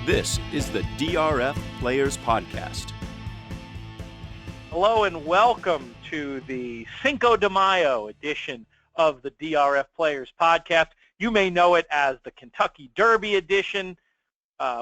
This is the DRF Players Podcast. Hello and welcome to the Cinco de Mayo edition of the DRF Players Podcast. You may know it as the Kentucky Derby edition.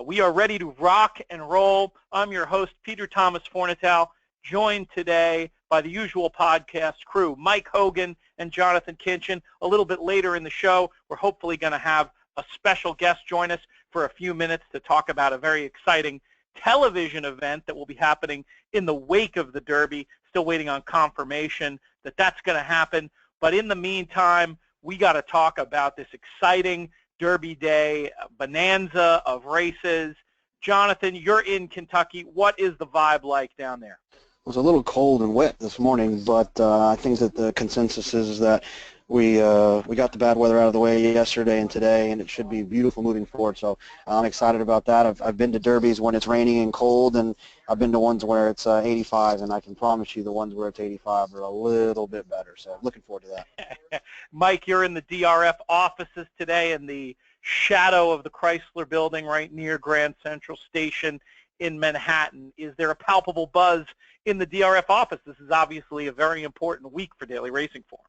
We are ready to rock and roll. I'm your host, Peter Thomas Fornatale, joined today by the usual podcast crew, Mike Hogan and Jonathon Kinchen. A little bit later in the show, we're hopefully going to have a special guest join us for a few minutes to talk about a very exciting television event that will be happening in the wake of the Derby. Still waiting on confirmation that that's going to happen. But in the meantime, we got to talk about this exciting Derby Day bonanza of races. Jonathon, you're in Kentucky. What is the vibe like down there? It was a little cold and wet this morning, but I think that the consensus is that we got the bad weather out of the way yesterday and today, and it should be beautiful moving forward. So I'm excited about that. I've been to derbies when it's raining and cold, and I've been to ones where it's 85, and I can promise you the ones where it's 85 are a little bit better. So looking forward to that. Mike, you're in the DRF offices today in the shadow of the Chrysler Building right near Grand Central Station in Manhattan. Is there a palpable buzz in the DRF office? This is obviously a very important week for daily racing form.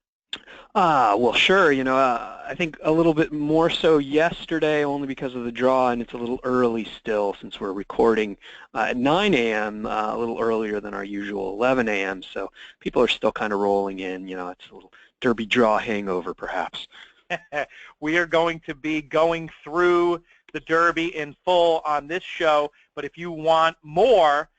Well, sure. I think a little bit more so yesterday only because of the draw, and it's a little early still since we're recording at 9 a.m., a little earlier than our usual 11 a.m., so people are still kind of rolling in. It's a little Derby draw hangover, perhaps. We are going to be going through the Derby in full on this show, but if you want more,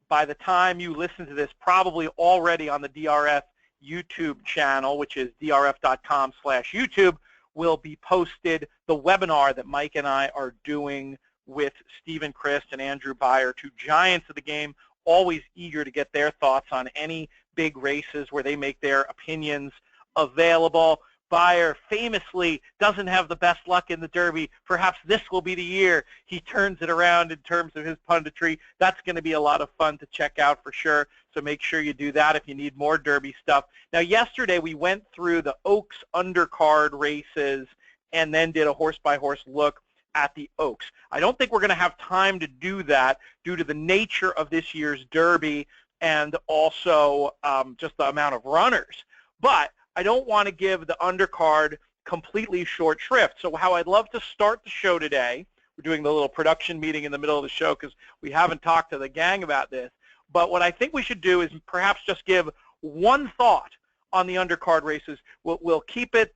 by the time you listen to this, probably already on the DRF YouTube channel, which is drf.com/YouTube, will be posted the webinar that Mike and I are doing with Stephen Christ and Andrew Beyer, two giants of the game, always eager to get their thoughts on any big races where they make their opinions available. Beyer famously doesn't have the best luck in the Derby. Perhaps this will be the year he turns it around in terms of his punditry. That's going to be a lot of fun to check out for sure, so make sure you do that if you need more Derby stuff. Now, yesterday we went through the Oaks undercard races and then did a horse-by-horse look at the Oaks. I don't think we're going to have time to do that due to the nature of this year's Derby and also just the amount of runners. But I don't want to give the undercard completely short shrift. So how I'd love to start the show today, we're doing the little production meeting in the middle of the show because we haven't talked to the gang about this, but what I think we should do is perhaps just give one thought on the undercard races. We'll keep it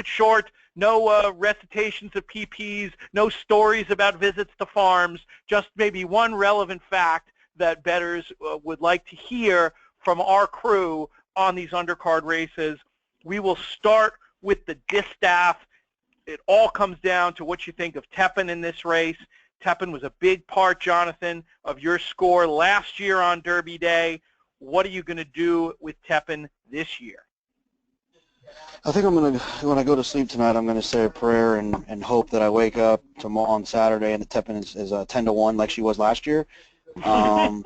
short. No recitations of PPs, no stories about visits to farms, just maybe one relevant fact that bettors would like to hear from our crew on these undercard races. We will start with the distaff. It all comes down to what you think of Tepin in this race. Tepin was a big part, Jonathon, of your score last year on Derby Day. What are you going to do with Tepin this year? I think when I go to sleep tonight, I'm going to say a prayer and hope that I wake up tomorrow on Saturday and the Tepin is 10-1 like she was last year. And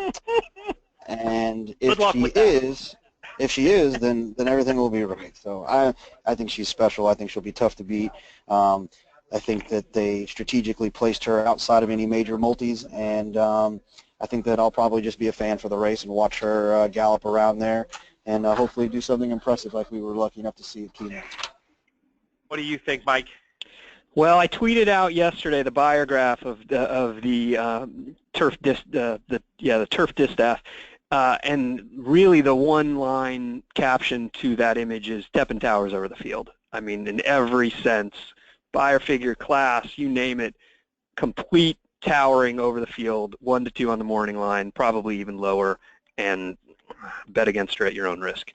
if she is, then everything will be right. So I think she's special. I think she'll be tough to beat. I think that they strategically placed her outside of any major multis, and I think that I'll probably just be a fan for the race and watch her gallop around there and hopefully do something impressive like we were lucky enough to see at Keenan. What do you think, Mike? Well, I tweeted out yesterday the biograph of the turf distaff. And really the one-line caption to that image is Tepin towers over the field. I mean, in every sense, Beyer figure, class, you name it, complete towering over the field, 1-2 on the morning line, probably even lower, and bet against her at your own risk.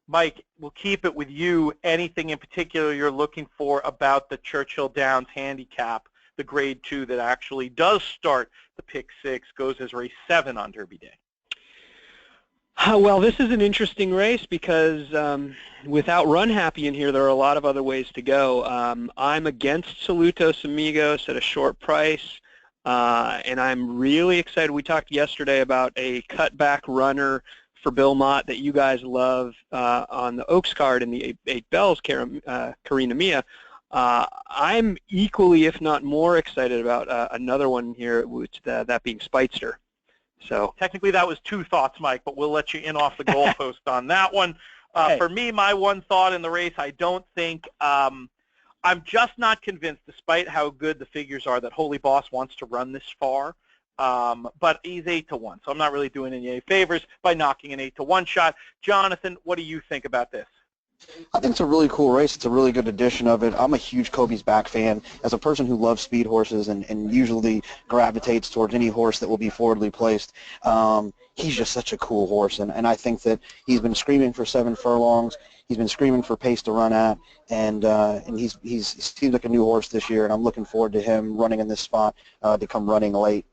Mike, we'll keep it with you. Anything in particular you're looking for about the Churchill Downs handicap, the grade 2 that actually does start the pick 6, goes as race 7 on Derby Day? Well, this is an interesting race because without Run Happy in here, there are a lot of other ways to go. I'm against Salutos Amigos at a short price, and I'm really excited. We talked yesterday about a cutback runner for Bill Mott that you guys love on the Oaks card in the 8 Bells, Karina Mia. I'm equally, if not more, excited about another one here, which that being Speightster. So technically that was two thoughts, Mike, but we'll let you in off the goalpost on that one. Hey. For me, my one thought in the race, I don't think I'm just not convinced, despite how good the figures are, that Holy Boss wants to run this far. But he's 8-1, so I'm not really doing any favors by knocking an 8-1 shot. Jonathon, what do you think about this? I think it's a really cool race. It's a really good edition of it. I'm a huge Kobe's Back fan. As a person who loves speed horses and usually gravitates towards any horse that will be forwardly placed, he's just such a cool horse. And I think that he's been screaming for 7 furlongs. He's been screaming for pace to run at, and he seems like a new horse this year, and I'm looking forward to him running in this spot to come running late.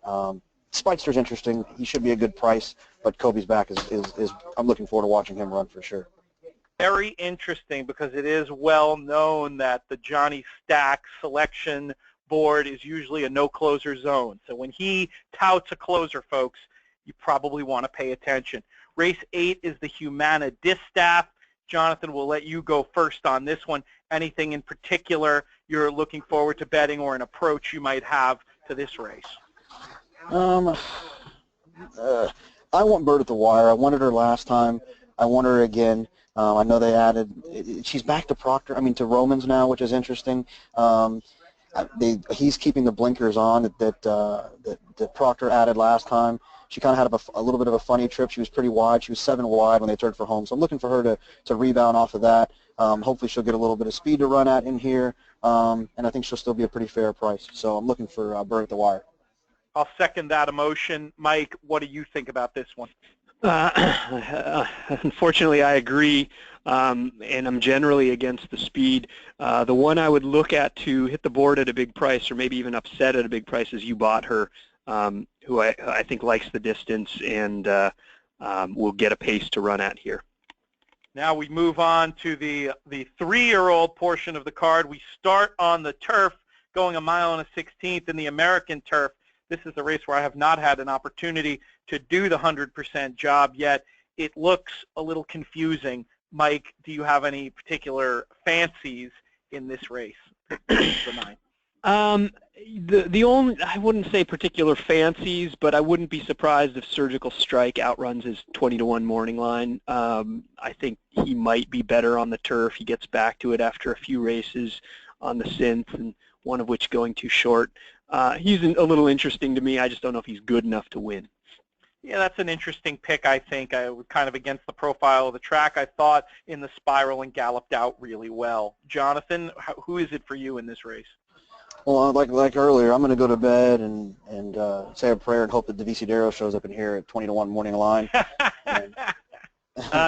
Speightster's interesting. He should be a good price, but Kobe's Back is I'm looking forward to watching him run for sure. Very interesting, because it is well known that the Johnny Stack selection board is usually a no-closer zone. So when he touts a closer, folks, you probably want to pay attention. Race 8 is the Humana Distaff. Jonathon, we'll let you go first on this one. Anything in particular you're looking forward to betting, or an approach you might have to this race? I want Bird at the Wire. I wanted her last time. I want her again. I know they added, she's back to to Romans now, which is interesting. He's keeping the blinkers on that Proctor added last time. She kind of had a little bit of a funny trip. She was pretty wide. She was 7 wide when they turned for home. So I'm looking for her to rebound off of that. Hopefully she'll get a little bit of speed to run at in here. And I think she'll still be a pretty fair price. So I'm looking for Bird at the Wire. I'll second that emotion. Mike, what do you think about this one? Unfortunately, I agree, and I'm generally against the speed. The one I would look at to hit the board at a big price, or maybe even upset at a big price, is You Bought Her, who I think likes the distance and will get a pace to run at here. Now we move on to the 3-year-old portion of the card. We start on the turf, going 1 mile and a 16th in the American turf. This is a race where I have not had an opportunity to do the 100% job yet. It looks a little confusing. Mike, do you have any particular fancies in this race? The only, I wouldn't say particular fancies, but I wouldn't be surprised if Surgical Strike outruns his 20-1 morning line. I think he might be better on the turf. He gets back to it after a few races on the synth, and one of which going too short. He's a little interesting to me. I just don't know if he's good enough to win. Yeah, that's an interesting pick, I think. I was kind of against the profile of the track. I thought in the spiral and galloped out really well. Jonathon, who is it for you in this race? Well, like earlier, I'm going to go to bed and say a prayer and hope that Devisidero shows up in here at 20-1 morning line.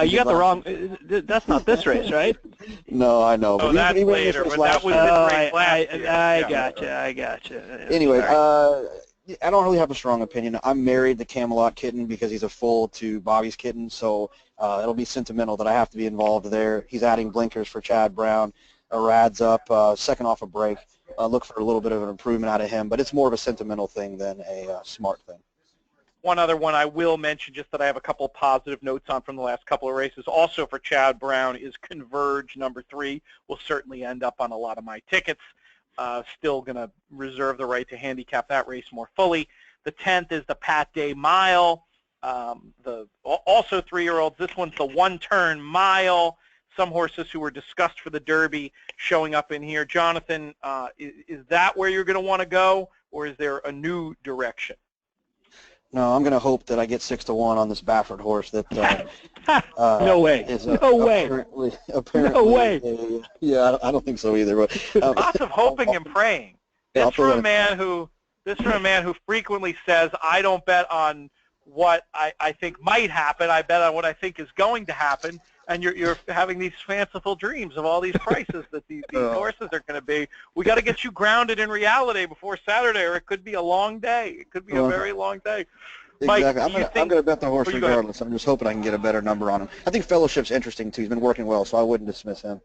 You got the wrong. That's not this race, right? No, I know. Oh, that's later. But that was this race last year. I gotcha. Anyway, I don't really have a strong opinion. I'm married to Camelot Kitten because he's a foal to Bobby's Kitten, so it'll be sentimental that I have to be involved there. He's adding blinkers for Chad Brown. Rad's up, second off a break. Look for a little bit of an improvement out of him, but it's more of a sentimental thing than a smart thing. One other one I will mention, just that I have a couple of positive notes on from the last couple of races, also for Chad Brown, is Converge number 3. Will certainly end up on a lot of my tickets. Still going to reserve the right to handicap that race more fully. The 10th is the Pat Day Mile. Also 3-year-olds. This one's the one-turn mile. Some horses who were discussed for the Derby showing up in here. Jonathon, is that where you're going to want to go, or is there a new direction? No, I'm going to hope that I get 6-1 on this Baffert horse. That no way. Apparently, no way. Yeah, I don't think so either. But lots of hoping and praying. This from a man who frequently says, "I don't bet on what I think might happen. I bet on what I think is going to happen." And you're having these fanciful dreams of all these prices that these horses are going to be. We got to get you grounded in reality before Saturday, or it could be a long day. It could be a very long day. Exactly. Mike, I'm going to bet the horse regardless. I'm just hoping I can get a better number on him. I think Fellowship's interesting too. He's been working well, so I wouldn't dismiss him.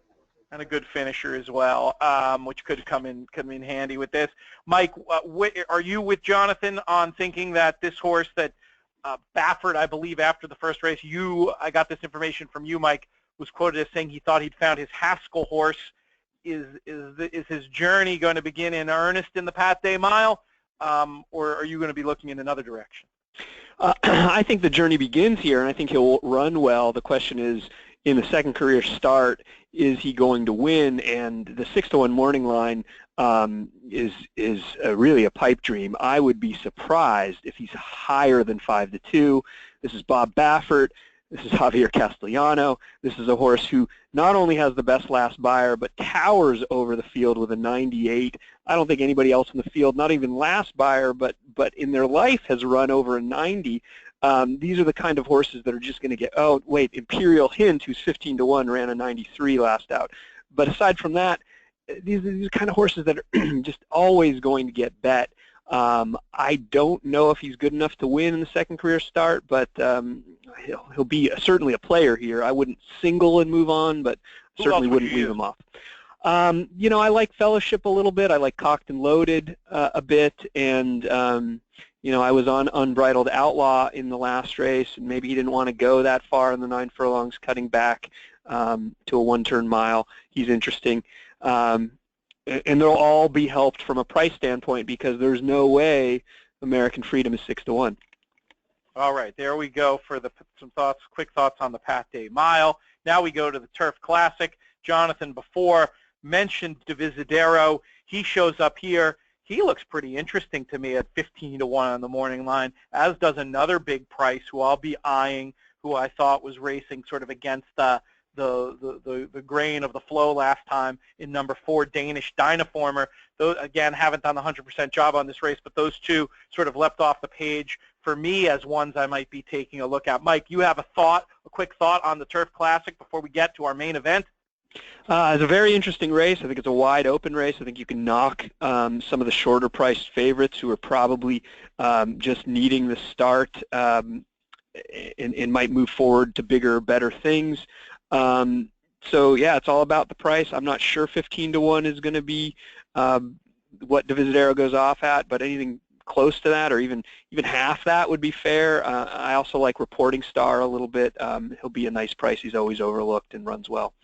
And a good finisher as well, which could come in handy with this. Mike, are you with Jonathon on thinking that this horse that Baffert, I believe, after the first race, I got this information from you, Mike, was quoted as saying he thought he'd found his Haskell horse is his journey going to begin in earnest in the Pat Day Mile, or are you going to be looking in another direction? I think the journey begins here, and I think he'll run well. The question is, in the second career start, is he going to win? And the 6-1 morning line is really a pipe dream. I would be surprised if he's higher than 5-2. This is Bob Baffert. This is Javier Castellano. This is a horse who not only has the best last buyer, but towers over the field with a 98. I don't think anybody else in the field, not even last buyer, but in their life has run over a 90. These are the kind of horses that are just going to get, oh, wait, Imperial Hint, who's 15-1, ran a 93 last out. But aside from that, these are the kind of horses that are just always going to get bet. I don't know if he's good enough to win in the second career start, but he'll be certainly a player here. I wouldn't single and move on, but certainly wouldn't leave him off. You know, I like Fellowship a little bit. I like Cocked and Loaded a bit, and you know, I was on Unbridled Outlaw in the last race, and maybe he didn't want to go that far in the 9 furlongs, cutting back to a one-turn mile. He's interesting. And they'll all be helped from a price standpoint because there's no way American Freedom is 6-1. All right, there we go for some thoughts, quick thoughts on the Pat Day Mile. Now we go to the Turf Classic. Jonathan before mentioned Divisadero. He shows up here. He looks pretty interesting to me at 15-1 on the morning line, as does another big price who I'll be eyeing, who I thought was racing sort of against the grain of the flow last time in number 4, Danish Dynaformer. Those, again, haven't done the 100% job on this race, but those two sort of leapt off the page for me as ones I might be taking a look at. Mike, you have a quick thought on the Turf Classic before we get to our main event? It's a very interesting race. I think it's a wide open race. I think you can knock some of the shorter priced favorites who are probably just needing the start and might move forward to bigger, better things. So yeah, it's all about the price. I'm not sure 15-1 is going to be what Divisadero goes off at, but anything close to that or even half that would be fair. I also like Reporting Star a little bit. He'll be a nice price. He's always overlooked and runs well.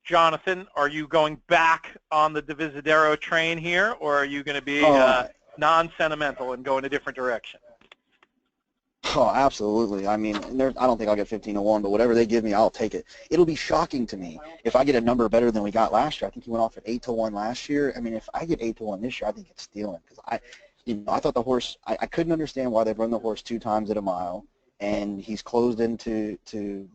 Jonathan, are you going back on the Divisadero train here, or are you going to be non-sentimental and go in a different direction? Oh, absolutely. I mean, I don't think I'll get 15-1, but whatever they give me, I'll take it. It'll be shocking to me if I get a number better than we got last year. I think he went off at 8-1 last year. I mean, if I get 8-1 this year, I think it's stealing because I thought the horse. I couldn't understand why they've run the horse 2 times at a mile, and he's closed into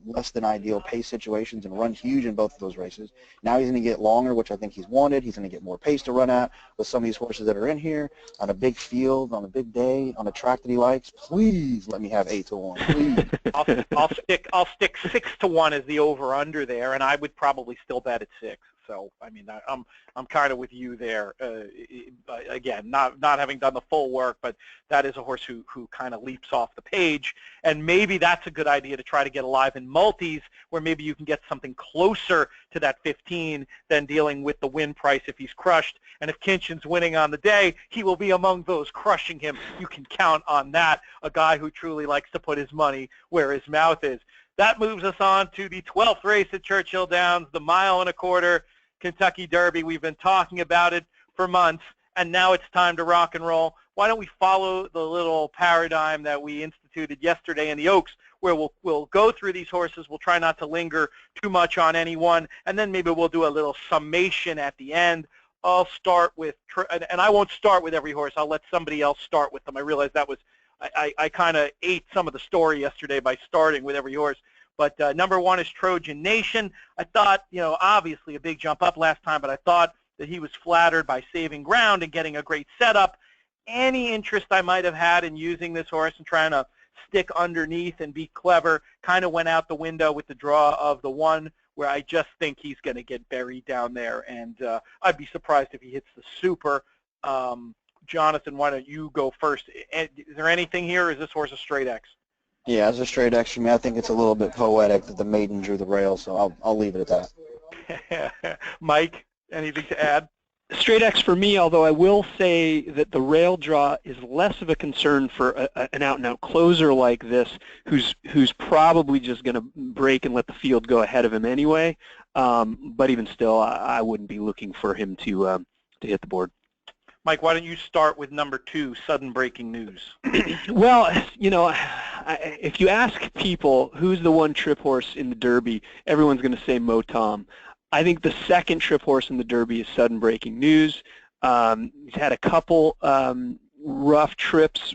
less than ideal pace situations and run huge in both of those races. Now he's going to get longer, which I think he's wanted. He's going to get more pace to run at with some of these horses that are in here on a big field, on a big day, on a track that he likes. Please let me have 8-1. Please. I'll stick 6-1 as the over/under there, and I would probably still bet at 6. So I mean, I'm kind of with you there. Again, not having done the full work, but that is a horse who kind of leaps off the page, and maybe that's a good idea to try to get alive in multis, where maybe you can get something closer to that 15 than dealing with the win price if he's crushed. And if Kinchen's winning on the day, he will be among those crushing him. You can count on that. A guy who truly likes to put his money where his mouth is. That moves us on to the 12th race at Churchill Downs, the 1 1/4 Kentucky Derby. We've been talking about it for months, and now it's time to rock and roll. Why don't we follow the little paradigm that we instituted yesterday in the Oaks, where we'll go through these horses. We'll try not to linger too much on any one, and then maybe we'll do a little summation at the end. I'll start with, and I won't start with every horse. I'll let somebody else start with them. I realize that was, I kind of ate some of the story yesterday by starting with every horse. But number 1 is Trojan Nation. I thought, you know, obviously a big jump up last time, but I thought that he was flattered by saving ground and getting a great setup. Any interest I might have had in using this horse and trying to stick underneath and be clever kind of went out the window with the draw of the 1, where I just think he's going to get buried down there. And I'd be surprised if he hits the super. Jonathan, why don't you go first? Is there anything here, or is this horse a straight X? Yeah, as a straight X for me, I think it's a little bit poetic that the maiden drew the rail, so I'll leave it at that. Mike, anything to add? Straight X for me, although I will say that the rail draw is less of a concern for an out-and-out closer like this, who's probably just going to break and let the field go ahead of him anyway. But even still, I wouldn't be looking for him to hit the board. Mike, why don't you start with number 2, sudden breaking news? Well, if you ask people who's the one trip horse in the Derby, everyone's going to say Mo Tom. I think the second trip horse in the Derby is sudden breaking news. He's had a couple rough trips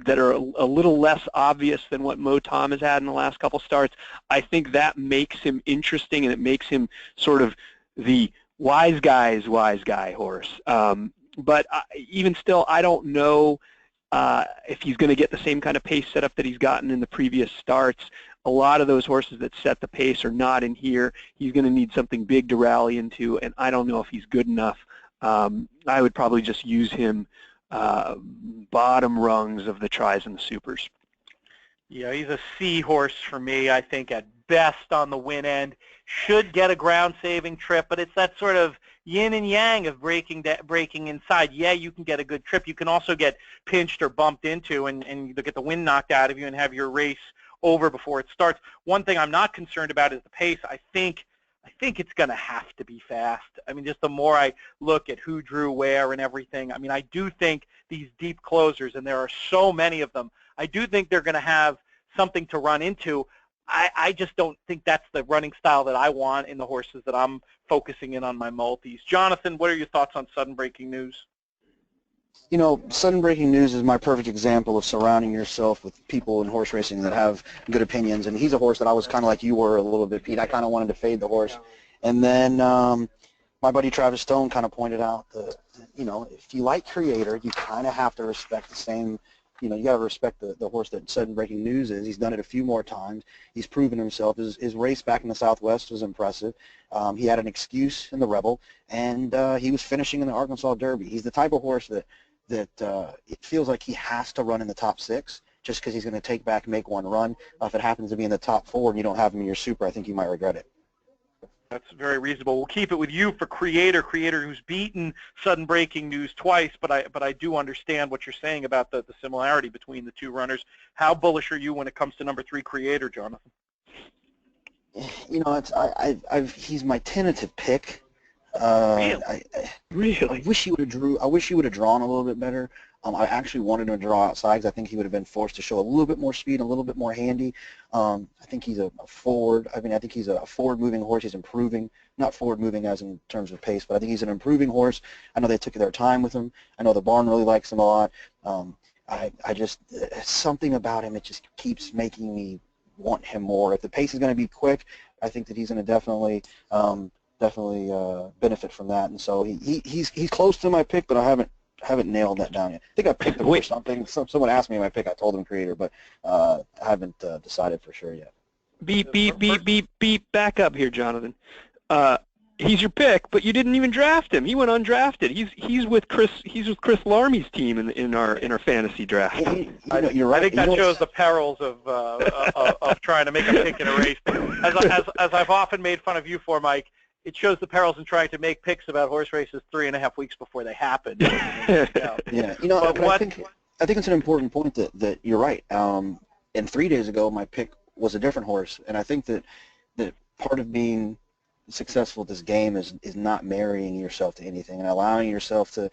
that are a little less obvious than what Mo Tom has had in the last couple starts. I think that makes him interesting, and it makes him sort of the wise guy horse. But even still, I don't know if he's going to get the same kind of pace setup that he's gotten in the previous starts. A lot of those horses that set the pace are not in here. He's going to need something big to rally into, and I don't know if he's good enough. I would probably just use him bottom rungs of the tries and the supers. Yeah, he's a C horse for me, I think, at best on the win end. Should get a ground-saving trip, but it's that sort of yin and yang of breaking inside. Yeah, you can get a good trip. You can also get pinched or bumped into and you get the wind knocked out of you and have your race over before it starts. One thing I'm not concerned about is the pace. I think it's going to have to be fast. I mean, just the more I look at who drew where and everything, I mean, I do think these deep closers, and there are so many of them, I do think they're going to have something to run into. I just don't think that's the running style that I want in the horses that I'm focusing in on my multis. Jonathon, what are your thoughts on sudden breaking news? You know, sudden breaking news is my perfect example of surrounding yourself with people in horse racing that have good opinions. And he's a horse that I was kind of like you were a little bit, Pete. I kind of wanted to fade the horse. And then my buddy Travis Stone kind of pointed out that, you know, if you like Creator, you kind of have to respect the same, you know, you got to respect the horse that sudden breaking news is. He's done it a few more times. He's proven himself. His race back in the Southwest was impressive. He had an excuse in the Rebel, and he was finishing in the Arkansas Derby. He's the type of horse that it feels like he has to run in the top 6 just because he's going to take back and make one run. If it happens to be in the top 4 and you don't have him in your super, I think you might regret it. That's very reasonable. We'll keep it with you for Creator who's beaten sudden breaking news twice, but I do understand what you're saying about the similarity between the two runners. How bullish are you when it comes to number 3 Creator, Jonathon? You know, he's my tentative pick. Really? I wish he would have drawn a little bit better. I actually wanted him to draw outside because I think he would have been forced to show a little bit more speed, a little bit more handy. I think he's a forward. I mean, I think he's a forward-moving horse. He's improving, not forward-moving as in terms of pace, but I think he's an improving horse. I know they took their time with him. I know the barn really likes him a lot. I just something about him, it just keeps making me want him more. If the pace is going to be quick, I think that he's going to definitely benefit from that. And so he's close to my pick, but I haven't nailed that down yet. I think I picked him for something. Someone asked me my pick. I told them Creator, but I haven't decided for sure yet. Beep. Back up here, Jonathon. He's your pick, but you didn't even draft him. He went undrafted. He's with Chris Larmy's team in our fantasy draft. You're right. I think that shows the perils of trying to make a pick in a race. As I've often made fun of you for, Mike, it shows the perils in trying to make picks about horse races 3.5 weeks before they happen. Yeah, you know, but I think it's an important point that you're right. And 3 days ago, my pick was a different horse, and I think that part of being successful at this game is not marrying yourself to anything and allowing yourself to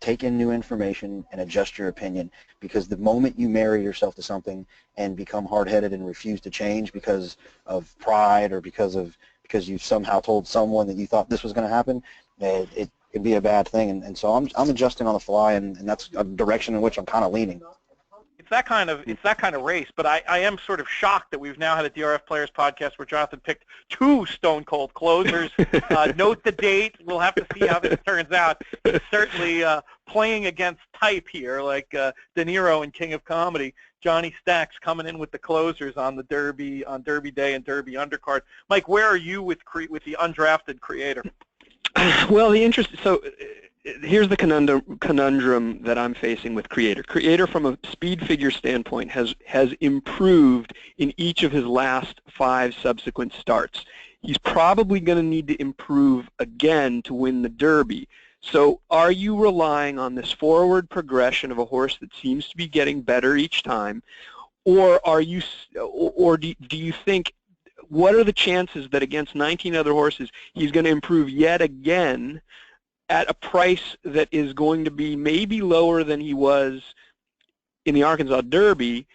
take in new information and adjust your opinion, because the moment you marry yourself to something and become hard-headed and refuse to change because of pride or because you somehow told someone that you thought this was going to happen, it could be a bad thing. And so I'm adjusting on the fly, and that's a direction in which I'm kind of leaning. It's that kind of race, but I am sort of shocked that we've now had a DRF Players podcast where Jonathon picked 2 stone cold closers. Note the date. We'll have to see how this turns out. He's certainly playing against type here, like De Niro in King of Comedy. Johnny Stacks coming in with the closers on the Derby, on Derby Day and Derby Undercard. Mike, where are you with the undrafted Creator? Well, here's the conundrum that I'm facing with Creator. Creator, from a speed figure standpoint, has improved in each of his last 5 subsequent starts. He's probably going to need to improve again to win the Derby. So are you relying on this forward progression of a horse that seems to be getting better each time, or do you think what are the chances that against 19 other horses he's going to improve yet again at a price that is going to be maybe lower than he was in the Arkansas Derby,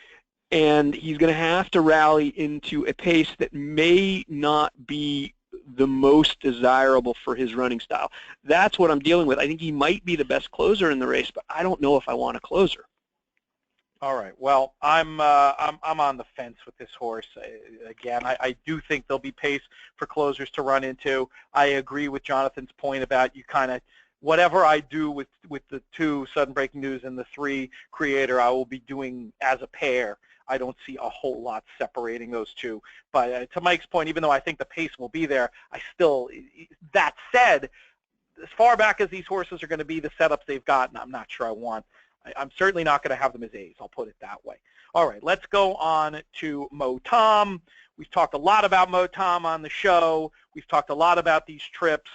and he's going to have to rally into a pace that may not be the most desirable for his running style. That's what I'm dealing with. I think he might be the best closer in the race, but I don't know if I want a closer. All right. Well, I'm on the fence with this horse. Again, I do think there'll be pace for closers to run into. I agree with Jonathan's point about you kind of, whatever I do with the 2 Sudden Breaking News and the 3 Creator, I will be doing as a pair. I don't see a whole lot separating those 2. But to Mike's point, even though I think the pace will be there, I still, that said, as far back as these horses are going to be, the setups they've got, and I'm not sure I want. I'm certainly not going to have them as A's. I'll put it that way. All right, let's go on to Mo Tom. We've talked a lot about Mo Tom on the show. We've talked a lot about these trips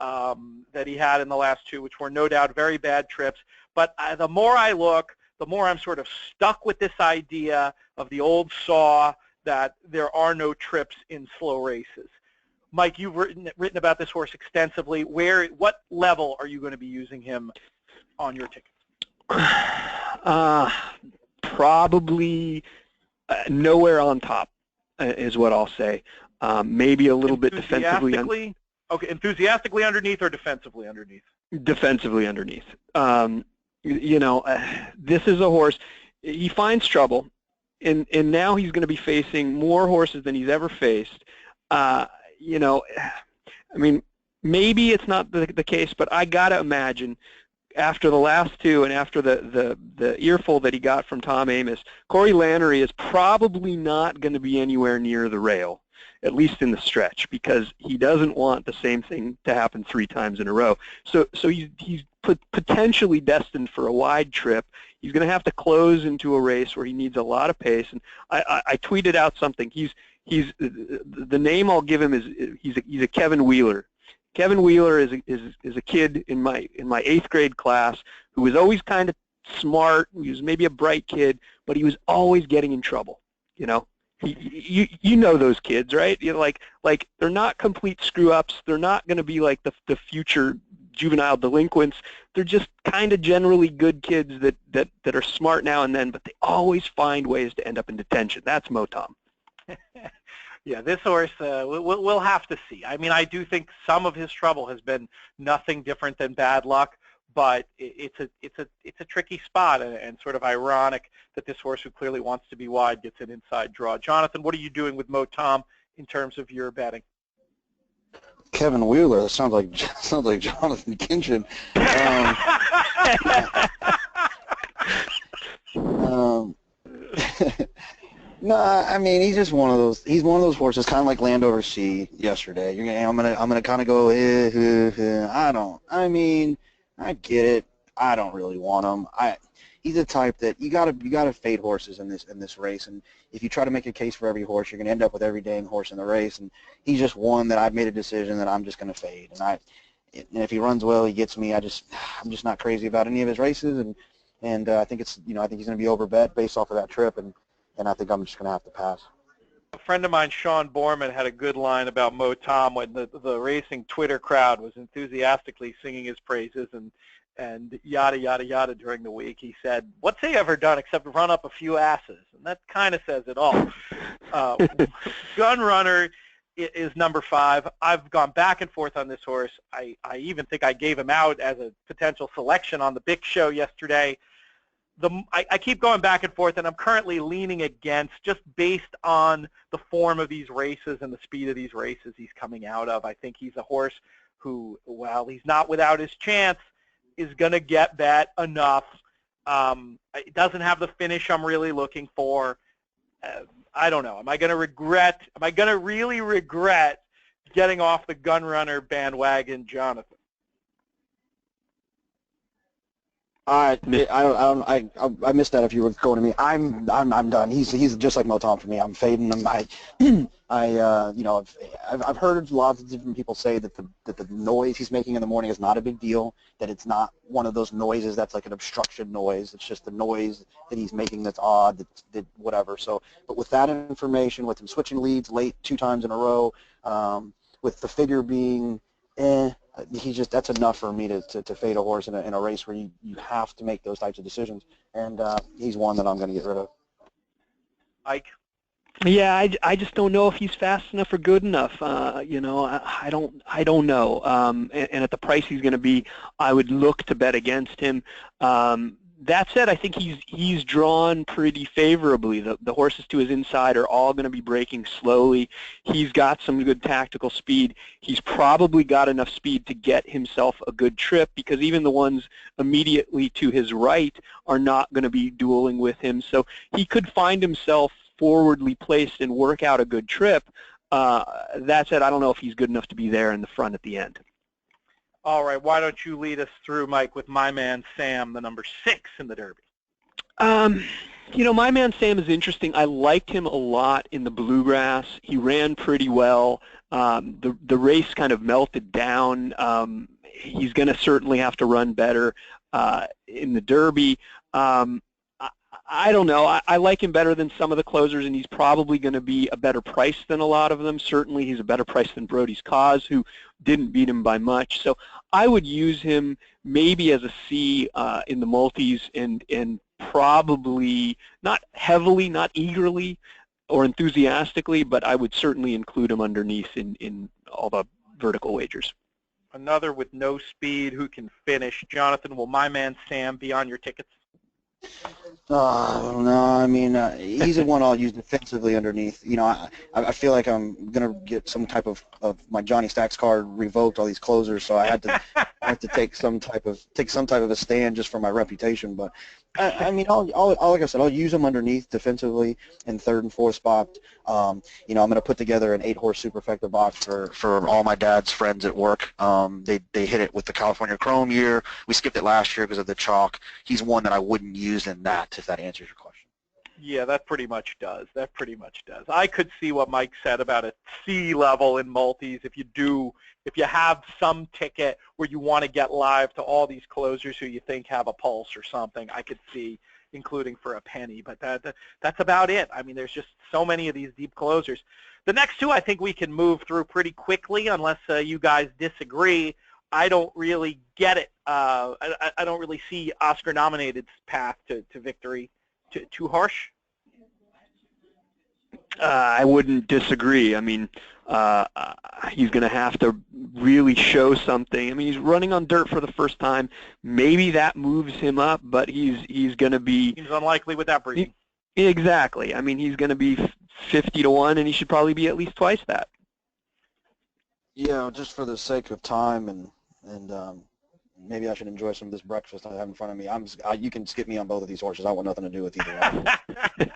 that he had in the last 2, which were no doubt very bad trips. But the more I look, the more I'm sort of stuck with this idea of the old saw that there are no trips in slow races. Mike, you've written about this horse extensively. What level are you going to be using him on your tickets? Probably nowhere on top is what I'll say. Maybe a little bit defensively. Okay, enthusiastically underneath or defensively underneath? Defensively underneath. This is a horse. He finds trouble, and now he's going to be facing more horses than he's ever faced. Maybe it's not the case, but I got to imagine after the last 2 and after the earful that he got from Tom Amoss, Corey Lanerie is probably not going to be anywhere near the rail, at least in the stretch, because he doesn't want the same thing to happen 3 times in a row. So he's potentially destined for a wide trip. He's going to have to close into a race where he needs a lot of pace. And I tweeted out something. He's the name I'll give him is he's a Kevin Wheeler. Kevin Wheeler is a kid in my 8th grade class who was always kind of smart. He was maybe a bright kid, but he was always getting in trouble. You know those kids, right? Like they're not complete screw-ups. They're not going to be like the future juvenile delinquents. They're just kind of generally good kids that are smart now and then, but they always find ways to end up in detention. That's Mo Tom. Yeah, this horse, we'll have to see. I mean, I do think some of his trouble has been nothing different than bad luck, but it's a tricky spot and sort of ironic that this horse who clearly wants to be wide gets an inside draw. Jonathan, what are you doing with Mo Tom in terms of your betting? Kevin Wheeler. That sounds like Jonathon Kinchen. No, I mean he's just one of those. He's one of those horses, kind of like Landover C yesterday. I'm gonna kind of go. I get it. I don't really want him. He's a type that you gotta fade horses in this race, and if you try to make a case for every horse, you're gonna end up with every dang horse in the race. And he's just one that I've made a decision that I'm just gonna fade. And if he runs well, he gets me. I'm just not crazy about any of his races, and I think he's gonna be overbet based off of that trip, and I think I'm just gonna have to pass. A friend of mine, Sean Borman, had a good line about Mo Tom when the racing Twitter crowd was enthusiastically singing his praises and yada, yada, yada during the week. He said, what's he ever done except run up a few asses? And that kind of says it all. Gun Runner is number 5. I've gone back and forth on this horse. I even think I gave him out as a potential selection on the Big Show yesterday. I keep going back and forth, and I'm currently leaning against just based on the form of these races and the speed of these races he's coming out of. I think he's a horse who, while he's not without his chance, is going to get bet enough. It doesn't have the finish I'm really looking for. I don't know. Am I going to really regret getting off the Gun Runner bandwagon, Jonathan? I missed that if you were going to me. I'm done. He's just like Moton for me. I'm fading him. I've heard lots of different people say that the noise he's making in the morning is not a big deal. That it's not one of those noises that's like an obstruction noise. It's just the noise that he's making that's odd. That whatever. So, but with that information, with him switching leads late 2 times in a row, with the figure being that's enough for me to fade a horse in a race where you have to make those types of decisions, and he's one that I'm going to get rid of. Ike? Yeah, I just don't know if he's fast enough or good enough. I don't know. And at the price he's going to be, I would look to bet against him. That said, I think he's drawn pretty favorably. The horses to his inside are all going to be breaking slowly. He's got some good tactical speed. He's probably got enough speed to get himself a good trip, because even the ones immediately to his right are not going to be dueling with him. So he could find himself forwardly placed and work out a good trip. That said, I don't know if he's good enough to be there in the front at the end. All right, why don't you lead us through, Mike, with my man Sam, the number 6 in the Derby? My man Sam is interesting. I liked him a lot in the Bluegrass. He ran pretty well. The race kind of melted down. He's going to certainly have to run better in the Derby. I don't know. I like him better than some of the closers, and he's probably going to be a better price than a lot of them. Certainly he's a better price than Brody's Cause, who didn't beat him by much. So I would use him maybe as a C in the multis, and probably not heavily, not eagerly or enthusiastically, but I would certainly include him underneath in all the vertical wagers. Another with no speed who can finish. Jonathan, will my man Sam be on your tickets? No, I mean, he's the one I'll use defensively underneath. I feel like I'm going to get some type of my Johnny Stacks card revoked, all these closers, so I had to take some type of a stand just for my reputation. But I mean, like I said, I'll use him underneath defensively in 3rd and 4th spot. I'm going to put together an 8-horse superfecta box for all my dad's friends at work. They hit it with the California Chrome year. We skipped it last year because of the chalk. He's one that I wouldn't use in that, if that answers your question. Yeah, that pretty much does. I could see what Mike said about a C level in multis. If you have some ticket where you want to get live to all these closers who you think have a pulse or something, I could see including for a penny. But that's about it. I mean, there's just so many of these deep closers. The next 2 I think we can move through pretty quickly unless you guys disagree. I don't really get it. I don't really see Oscar-nominated's path to victory. Too harsh? I wouldn't disagree. I mean, he's going to have to really show something. I mean, he's running on dirt for the first time. Maybe that moves him up, but he's going to be... Seems unlikely with that breeding. Exactly. I mean, he's going to be 50 to 1, and he should probably be at least twice that. Yeah, just for the sake of time and maybe I should enjoy some of this breakfast I have in front of me. You can skip me on both of these horses. I want nothing to do with either one.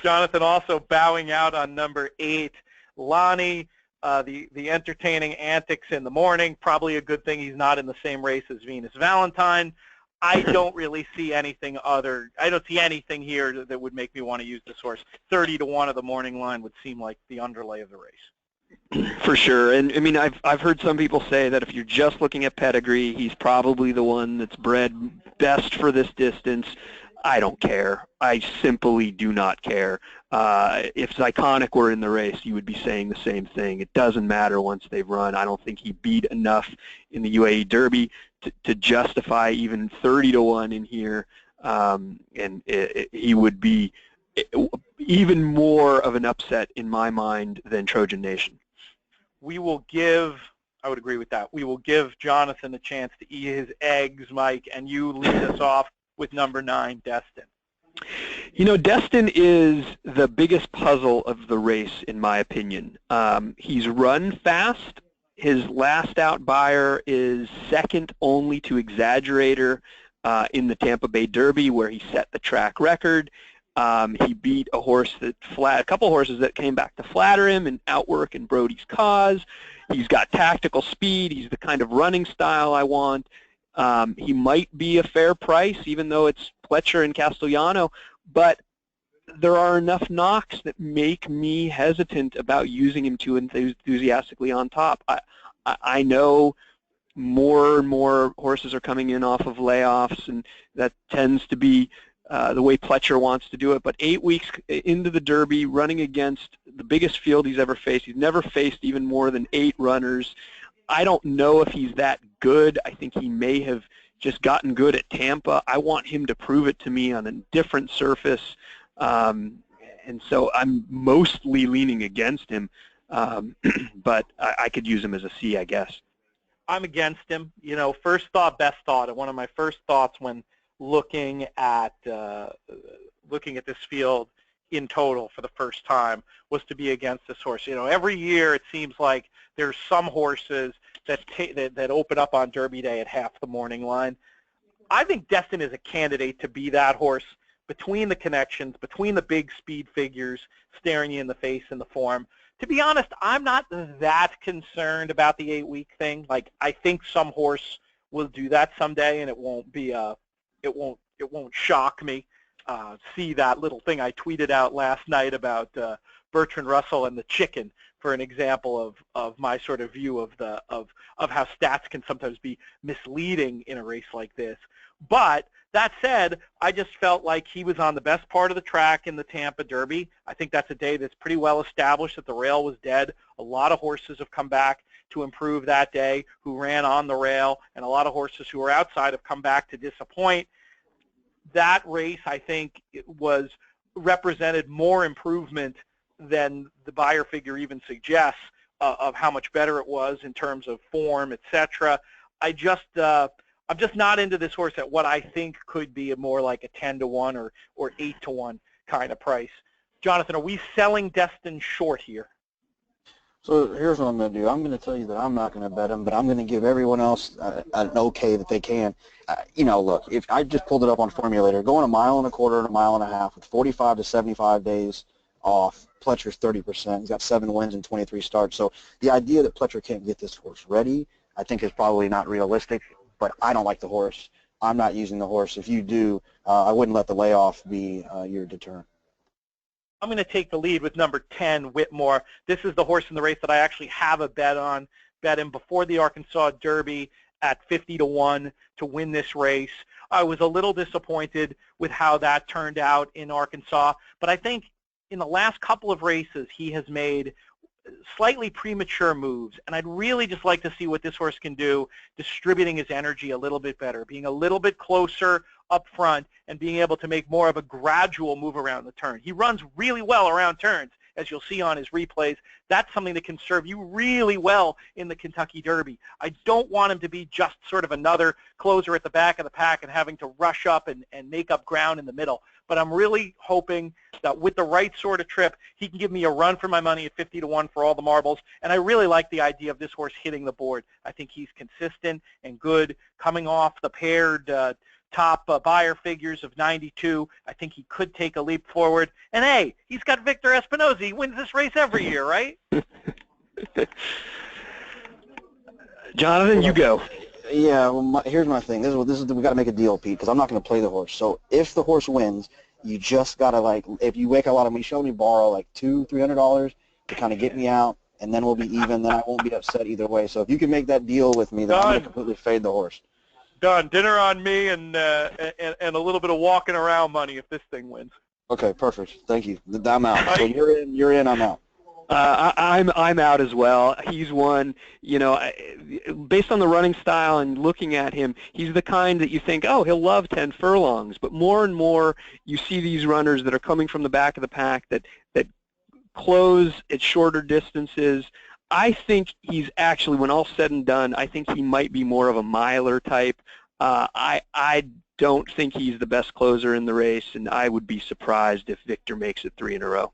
Jonathan also bowing out on number 8. Lonnie, the entertaining antics in the morning. Probably a good thing he's not in the same race as Venus Valentine. I don't really see anything I don't see anything here that would make me want to use this horse. 30 to 1 of the morning line would seem like the underlay of the race. For sure, and I mean, I've heard some people say that if you're just looking at pedigree, he's probably the one that's bred best for this distance. I don't care. I simply do not care. If Zyconic were in the race, you would be saying the same thing. It doesn't matter once they've run. I don't think he beat enough in the UAE Derby to justify even 30 to 1 in here, and he would be even more of an upset in my mind than Trojan Nation. I would agree with that. We will give Jonathan a chance to eat his eggs, Mike, and you lead us off with number 9, Destin. Destin is the biggest puzzle of the race, in my opinion. He's run fast. His last out buyer is second only to Exaggerator in the Tampa Bay Derby, where he set the track record. He beat a couple horses that came back to flatter him and Outwork and Brody's Cause. He's got tactical speed. He's the kind of running style I want. He might be a fair price, even though it's Pletcher and Castellano, but there are enough knocks that make me hesitant about using him too enthusiastically on top. I know more and more horses are coming in off of layoffs, and that tends to be the way Pletcher wants to do it. But 8 weeks into the Derby, running against the biggest field he's ever faced, he's never faced even more than 8 runners. I don't know if he's that good. I think he may have just gotten good at Tampa. I want him to prove it to me on a different surface, and so I'm mostly leaning against him, but I could use him as a C, I guess. I'm against him. You know, first thought, best thought. And one of my first thoughts when looking at this field in total for the first time was to be against this horse. You know, every year it seems like there's some horses that open up on Derby Day at half the morning line. I think Destin is a candidate to be that horse between the connections, between the big speed figures staring you in the face in the form. To be honest, I'm not that concerned about the 8-week thing. Like, I think some horse will do that someday, and it won't shock me. See that little thing I tweeted out last night about Bertrand Russell and the chicken for an example of my sort of view of how stats can sometimes be misleading in a race like this. But that said, I just felt like he was on the best part of the track in the Tampa Derby. I think that's a day that's pretty well established that the rail was dead. A lot of horses have come back to improve that day who ran on the rail, and a lot of horses who were outside have come back to disappoint. That race, I think, represented more improvement than the buyer figure even suggests of how much better it was in terms of form, etc. I'm just not into this horse at what I think could be more like a 10-to-1 or 8-to-1 kind of price. Jonathan, are we selling Destin short here? So here's what I'm going to do. I'm going to tell you that I'm not going to bet him, but I'm going to give everyone else an okay that they can. You know, look, if I just pulled it up on Formulator, going 1.25 miles and 1.5 miles with 45 to 75 days off, Pletcher's 30%. He's got 7 wins and 23 starts. So the idea that Pletcher can't get this horse ready, I think is probably not realistic, but I don't like the horse. I'm not using the horse. If you do, I wouldn't let the layoff be your deterrent. I'm going to take the lead with number 10, Whitmore. This is the horse in the race that I actually have a bet on. Bet him before the Arkansas Derby at 50-to-1 to win this race. I was a little disappointed with how that turned out in Arkansas, but I think in the last couple of races he has made slightly premature moves, and I'd really just like to see what this horse can do distributing his energy a little bit better, being a little bit closer up front and being able to make more of a gradual move around the turn. He runs really well around turns, as you'll see on his replays. That's something that can serve you really well in the Kentucky Derby. I don't want him to be just sort of another closer at the back of the pack and having to rush up and make up ground in the middle. But I'm really hoping that with the right sort of trip, he can give me a run for my money at 50-to-1 for all the marbles. And I really like the idea of this horse hitting the board. I think he's consistent and good, coming off the paired top buyer figures of 92. I think he could take a leap forward. And, hey, he's got Victor Espinosa. He wins this race every year, right? Jonathan, you go. Yeah, well, here's my thing. This is we got to make a deal, Pete, because I'm not going to play the horse. So if the horse wins, you just got to, like, if you wake a lot of me, show me borrow like $200-300 to kind of get me out, and then we'll be even. Then I won't be upset either way. So if you can make that deal with me, then I'm going to completely fade the horse. Done. Dinner on me and a little bit of walking around money if this thing wins. Okay, perfect. Thank you. I'm out. So you're in, I'm out. I'm out as well. He's one, you know, based on the running style and looking at him, he's the kind that you think, oh, he'll love 10 furlongs. But more and more, you see these runners that are coming from the back of the pack that close at shorter distances. I think he's actually, when all's said and done, I think he might be more of a miler type. I don't think he's the best closer in the race, and I would be surprised if Victor makes it 3 in a row.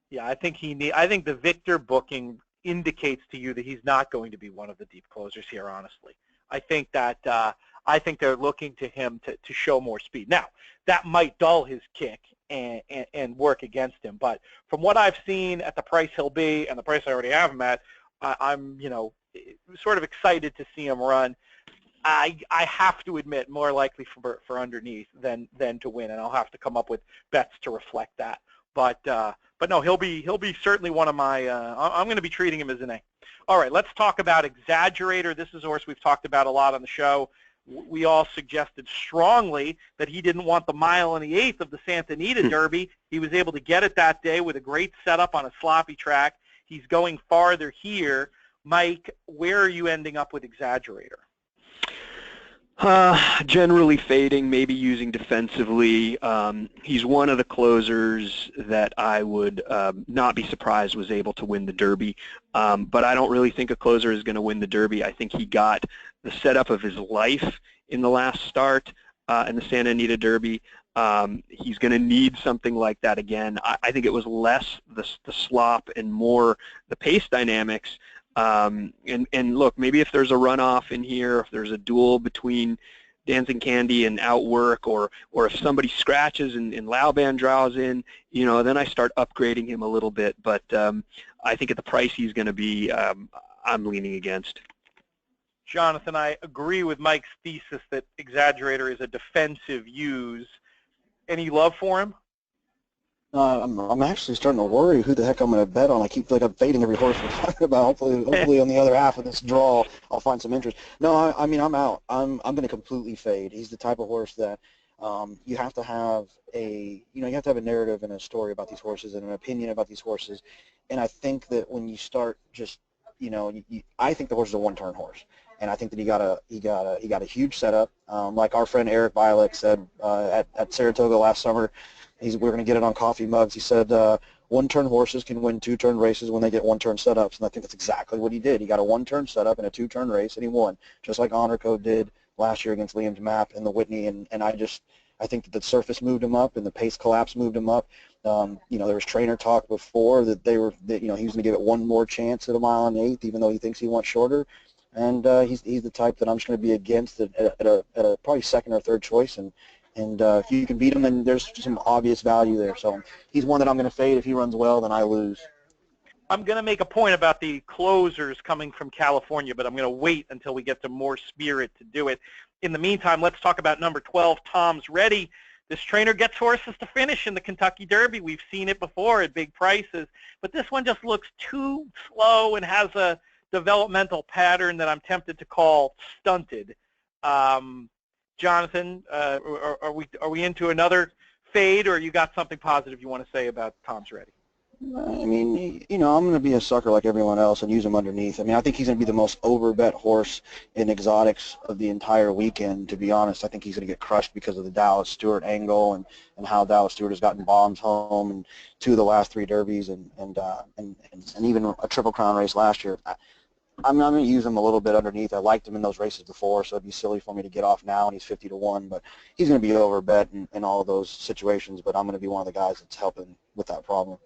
Yeah, I think the Victor booking indicates to you that he's not going to be one of the deep closers here, honestly. I think they're looking to him to show more speed. Now, that might dull his kick and work against him, but from what I've seen at the price he'll be and the price I already have him at, I'm, you know, sort of excited to see him run. I have to admit more likely for underneath than to win, and I'll have to come up with bets to reflect that. But no, he'll be certainly one of my. I'm going to be treating him as an A. All right, let's talk about Exaggerator. This is a horse we've talked about a lot on the show. We all suggested strongly that he didn't want the 1 1/8 of the Santa Anita Derby. He was able to get it that day with a great setup on a sloppy track. He's going farther here. Mike, where are you ending up with Exaggerator? Generally fading, maybe using defensively. He's one of the closers that I would not be surprised was able to win the Derby. But I don't really think a closer is going to win the Derby. I think he got the setup of his life in the last start in the Santa Anita Derby. He's going to need something like that again. I think it was less the slop and more the pace dynamics. And look, maybe if there's a runoff in here, if there's a duel between Dancing Candy and Outwork, or if somebody scratches and Lauban draws in, then I start upgrading him a little bit. But I think at the price he's going to be, I'm leaning against. Jonathan, I agree with Mike's thesis that Exaggerator is a defensive use. Any love for him? I'm actually starting to worry who the heck I'm going to bet on. I keep I'm fading every horse we're talking about. Hopefully on the other half of this draw, I'll find some interest. No, I mean, I'm out. I'm going to completely fade. He's the type of horse that you have to have a narrative and a story about these horses and an opinion about these horses. And I think that when you start just, I think the horse is a one-turn horse. And I think that he got a huge setup. Like our friend Eric Violek said at Saratoga last summer, we're going to get it on coffee mugs. He said one-turn horses can win two-turn races when they get one-turn setups, and I think that's exactly what he did. He got a one-turn setup in a two-turn race, and he won, just like Honor Code did last year against Liam's Map in the Whitney. And I think that the surface moved him up and the pace collapse moved him up. There was trainer talk before that he was going to give it one more chance at a 1 1/8, even though he thinks he wants shorter. And he's the type that I'm just going to be against at a probably second or third choice. And if you can beat him, then there's some obvious value there. So he's one that I'm going to fade. If he runs well, then I lose. I'm going to make a point about the closers coming from California, but I'm going to wait until we get to more spirit to do it. In the meantime, let's talk about number 12, Tom's Ready. This trainer gets horses to finish in the Kentucky Derby. We've seen it before at big prices, but this one just looks too slow and has a developmental pattern that I'm tempted to call stunted. Jonathan, are we into another fade, or you got something positive you want to say about Tom's Ready? I mean, I'm going to be a sucker like everyone else and use him underneath. I mean, I think he's going to be the most overbet horse in exotics of the entire weekend, to be honest. I think he's going to get crushed because of the Dallas Stewart angle and how Dallas Stewart has gotten bombs home in 2 of the last 3 derbies and even a Triple Crown race last year. I'm going to use him a little bit underneath. I liked him in those races before, so it'd be silly for me to get off now, and he's 50-1. But he's going to be overbet in all of those situations, but I'm going to be one of the guys that's helping with that problem.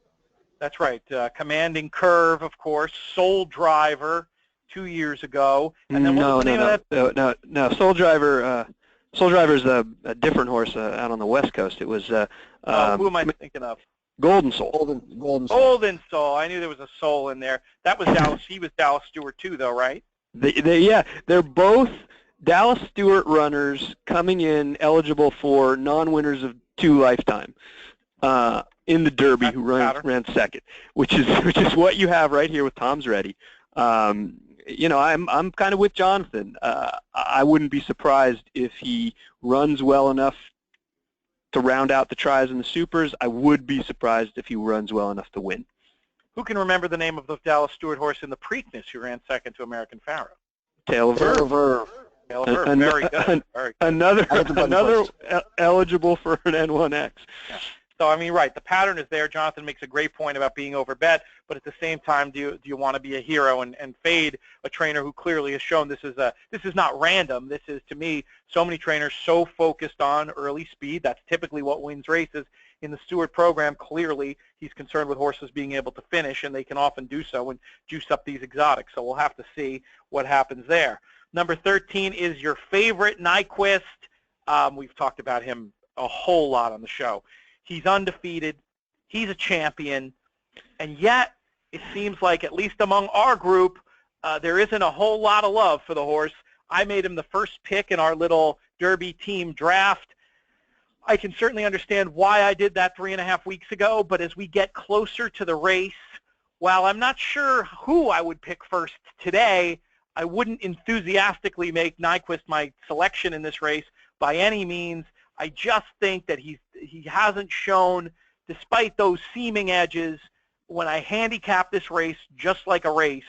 That's right. Commanding Curve, of course. Soul Driver 2 years ago. And then what was the name of that? No. Soul Driver. Soul Driver's a different horse out on the West Coast. It was. Who am I thinking of? Golden Soul. Golden Soul. I knew there was a soul in there. That was Dallas. He was Dallas Stewart too, though, right? They're both Dallas Stewart runners coming in eligible for non-winners of 2 lifetime in the Derby, who ran second, which is what you have right here with Tom's Ready. I'm kind of with Jonathan. I wouldn't be surprised if he runs well enough to round out the tries and the supers. I would be surprised if he runs well enough to win. Who can remember the name of the Dallas Stewart horse in the Preakness who ran second to American Pharaoh? Tail of Verve. Very good. Another eligible for an N1X. Yeah. So, I mean, right, the pattern is there. Jonathan makes a great point about being overbet, but at the same time, do you want to be a hero and fade a trainer who clearly has shown this is not random. This is, to me, so many trainers so focused on early speed. That's typically what wins races. In the Stewart program, clearly he's concerned with horses being able to finish, and they can often do so and juice up these exotics. So we'll have to see what happens there. Number 13 is your favorite, Nyquist. We've talked about him a whole lot on the show. He's undefeated. He's a champion. And yet, it seems like, at least among our group, there isn't a whole lot of love for the horse. I made him the first pick in our little Derby team draft. I can certainly understand why I did that 3.5 weeks ago, but as we get closer to the race, while I'm not sure who I would pick first today, I wouldn't enthusiastically make Nyquist my selection in this race by any means. I just think that he hasn't shown, despite those seeming edges, when I handicap this race just like a race,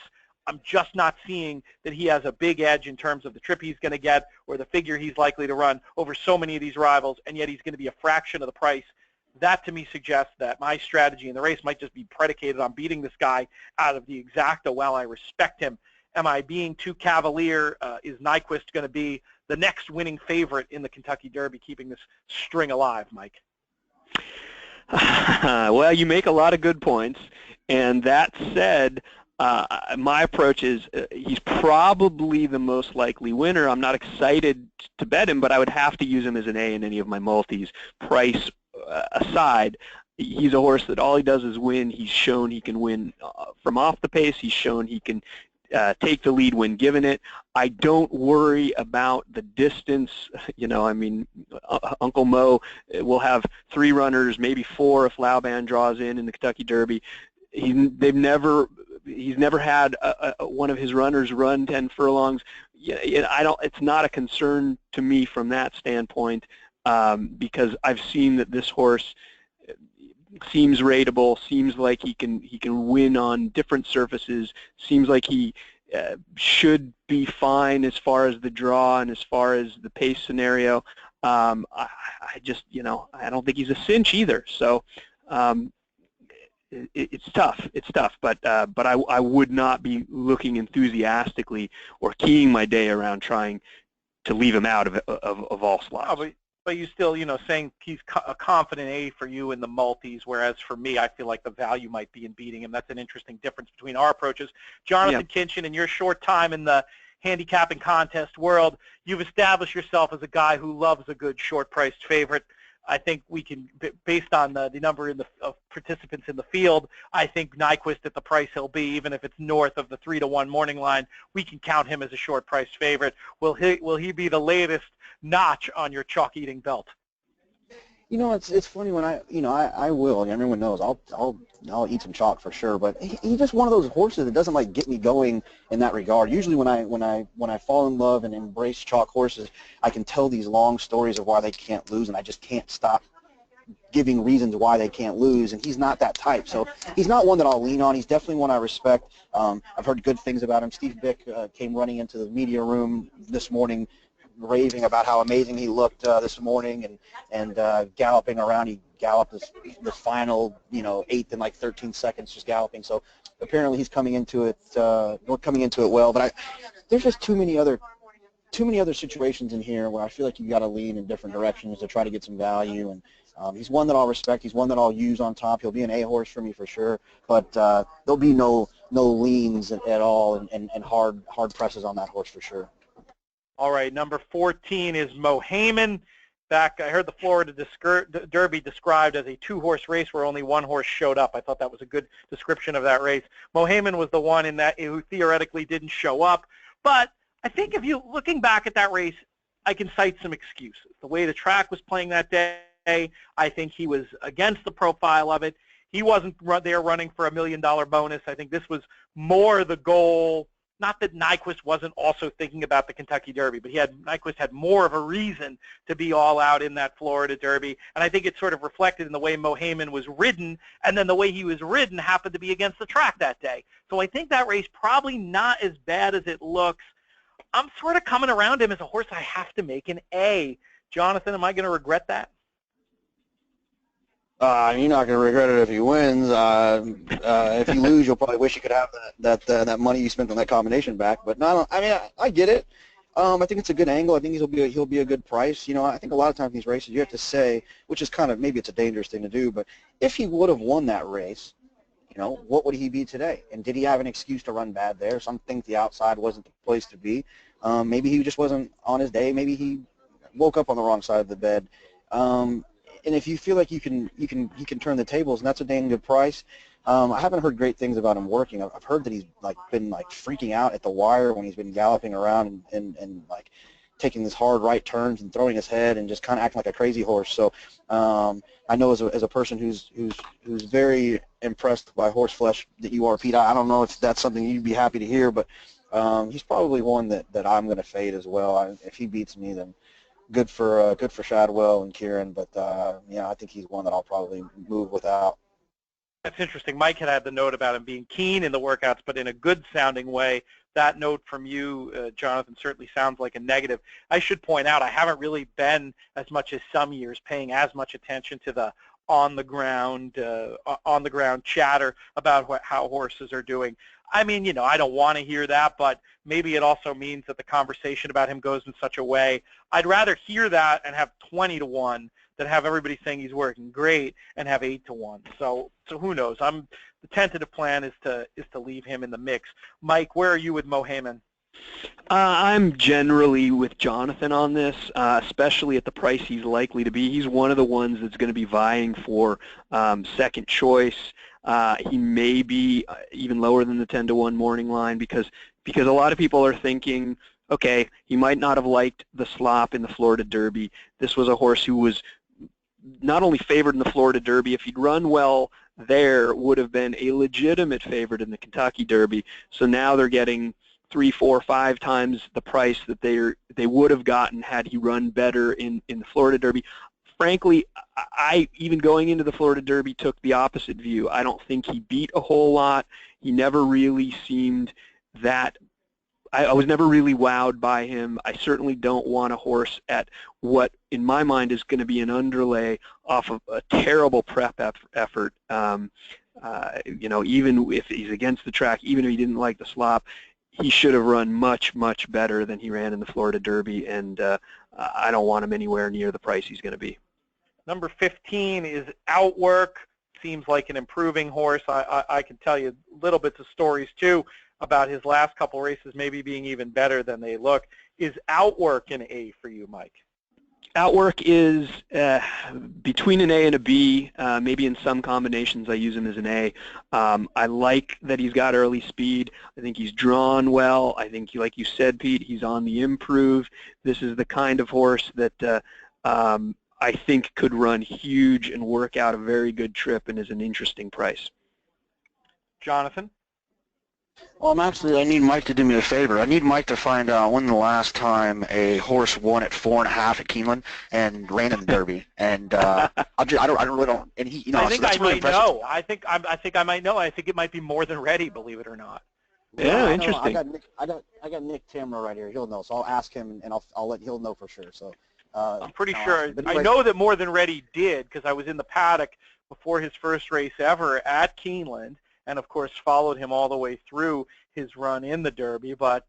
I'm just not seeing that he has a big edge in terms of the trip he's going to get or the figure he's likely to run over so many of these rivals, and yet he's going to be a fraction of the price. That, to me, suggests that my strategy in the race might just be predicated on beating this guy out of the exacta. While I respect him, am I being too cavalier? Is Nyquist going to be the next winning favorite in the Kentucky Derby, keeping this string alive, Mike? Well, you make a lot of good points, and that said, my approach is he's probably the most likely winner. I'm not excited to bet him, but I would have to use him as an A in any of my multis. Price aside, he's a horse that all he does is win. He's shown he can win from off the pace. He's shown he can take the lead when given it. I don't worry about the distance. I mean, Uncle Mo will have 3 runners, maybe 4 if Lauban draws in the Kentucky Derby. He's never had one of his runners run 10 furlongs. It's not a concern to me from that standpoint because I've seen that this horse seems rateable, seems like he can win on different surfaces, seems like he should be fine as far as the draw and as far as the pace scenario. I just, I don't think he's a cinch either. So it's tough. It's tough, but I would not be looking enthusiastically or keying my day around trying to leave him out of all slots. Oh, but you still, saying he's a confident A for you in the multis, whereas for me, I feel like the value might be in beating him. That's an interesting difference between our approaches. Jonathon Kinchen, in your short time in the handicapping contest world, you've established yourself as a guy who loves a good short-priced favorite. I think we can, based on the number of participants in the field, I think Nyquist at the price he'll be, even if it's north of the 3-1 morning line, we can count him as a short-priced favorite. Will he be the latest notch on your chalk-eating belt? It's funny when I will. Everyone knows I'll eat some chalk for sure. But he's just one of those horses that doesn't get me going in that regard. Usually when I fall in love and embrace chalk horses, I can tell these long stories of why they can't lose, and I just can't stop giving reasons why they can't lose. And he's not that type, so he's not one that I'll lean on. He's definitely one I respect. I've heard good things about him. Steve Bick came running into the media room this morning, raving about how amazing he looked this morning, and galloping around. He galloped the final 8th in 13 seconds, just galloping. So apparently he's coming into it well. But there's just too many other situations in here where I feel like you got to lean in different directions to try to get some value. And he's one that I'll respect. He's one that I'll use on top. He'll be an A horse for me for sure. But there'll be no leans at all and hard presses on that horse for sure. All right, number 14 is Mohamed. I heard the Florida Derby described as a 2-horse race where only 1 horse showed up. I thought that was a good description of that race. Mohamed was the one in that who theoretically didn't show up. But I think if you looking back at that race, I can cite some excuses. The way the track was playing that day, I think he was against the profile of it. He wasn't there running for $1 million bonus. I think this was more the goal. Not that Nyquist wasn't also thinking about the Kentucky Derby, but Nyquist had more of a reason to be all out in that Florida Derby, and I think it sort of reflected in the way Mohamed was ridden, and then the way he was ridden happened to be against the track that day. So I think that race probably not as bad as it looks. I'm sort of coming around him as a horse I have to make an A. Jonathon, am I going to regret that? You're not going to regret it if he wins. If you lose, you'll probably wish you could have that money you spent on that combination back. But no, I get it. I think it's a good angle. I think he'll be a good price. I think a lot of times in these races you have to say, which is kind of maybe it's a dangerous thing to do, but if he would have won that race, what would he be today? And did he have an excuse to run bad there? Some think the outside wasn't the place to be. Maybe he just wasn't on his day. Maybe he woke up on the wrong side of the bed. And if you feel like he can turn the tables, and that's a dang good price, I haven't heard great things about him working. I've heard that he's been freaking out at the wire when he's been galloping around and taking these hard right turns and throwing his head and just kind of acting like a crazy horse. So I know as a person who's very impressed by horse flesh that you are, Pete, I don't know if that's something you'd be happy to hear, but he's probably one that I'm going to fade as well. If he beats me, then good for Shadwell and Kieran, but I think he's one that I'll probably move without. That's interesting. Mike had the note about him being keen in the workouts, but in a good-sounding way. That note from you, Jonathon, certainly sounds like a negative. I should point out I haven't really been, as much as some years, paying as much attention to the on-the-ground chatter about how horses are doing. I mean, I don't want to hear that, but maybe it also means that the conversation about him goes in such a way. I'd rather hear that and have 20-1 than have everybody saying he's working great and have 8-1. So who knows? The tentative plan is to leave him in the mix. Mike, where are you with Mohamed? I'm generally with Jonathon on this, especially at the price he's likely to be. He's one of the ones that's going to be vying for second choice. He may be even lower than the 10-1 morning line because a lot of people are thinking, okay, he might not have liked the slop in the Florida Derby. This was a horse who was not only favored in the Florida Derby, if he'd run well there, would have been a legitimate favorite in the Kentucky Derby. So now they're getting 3, 4, 5 times the price that they would have gotten had he run better in the Florida Derby. Frankly, I, even going into the Florida Derby, took the opposite view. I don't think he beat a whole lot. He never really seemed that I was never really wowed by him. I certainly don't want a horse at what, in my mind, is going to be an underlay off of a terrible prep effort. Even if he's against the track, even if he didn't like the slop, he should have run much, much better than he ran in the Florida Derby, and I don't want him anywhere near the price he's going to be. Number 15 is Outwork. Seems like an improving horse. I can tell you little bits of stories, too, about his last couple races maybe being even better than they look. Is Outwork an A for you, Mike? Outwork is between an A and a B. Maybe in some combinations I use him as an A. I like that he's got early speed. I think he's drawn well. I think, like you said, Pete, he's on the improve. This is the kind of horse that I think could run huge and work out a very good trip and is an interesting price. Jonathon? Well, I need Mike to do me a favor. I need Mike to find out when the last time a horse won at 4.5 at Keeneland and ran in the Derby. And I really don't. And he, I think so that's I really might impressive. know. I think I might know. I think it might be More Than Ready, believe it or not. Yeah, interesting. I got Nick Tamra right here. He'll know. So I'll ask him, and he'll know for sure. So I'm pretty sure. I know that More Than Ready did because I was in the paddock before his first race ever at Keeneland, and of course followed him all the way through his run in the Derby. But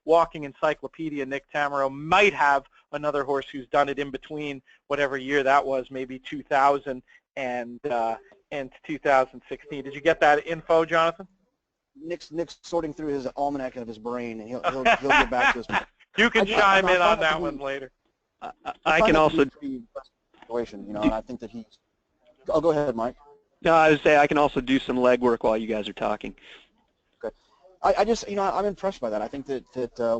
Walking Encyclopedia, Nick Tamaro might have another horse who's done it in between whatever year that was, maybe 2000 and 2016. Did you get that info, Jonathon? Nick's sorting through his almanac of his brain, and he'll get back to us. You can chime in on that one later. I can also situation, and I think that he's. Oh, go ahead, Mike. No, I would say I can also do some legwork while you guys are talking. Okay. I just, I'm impressed by that. I think that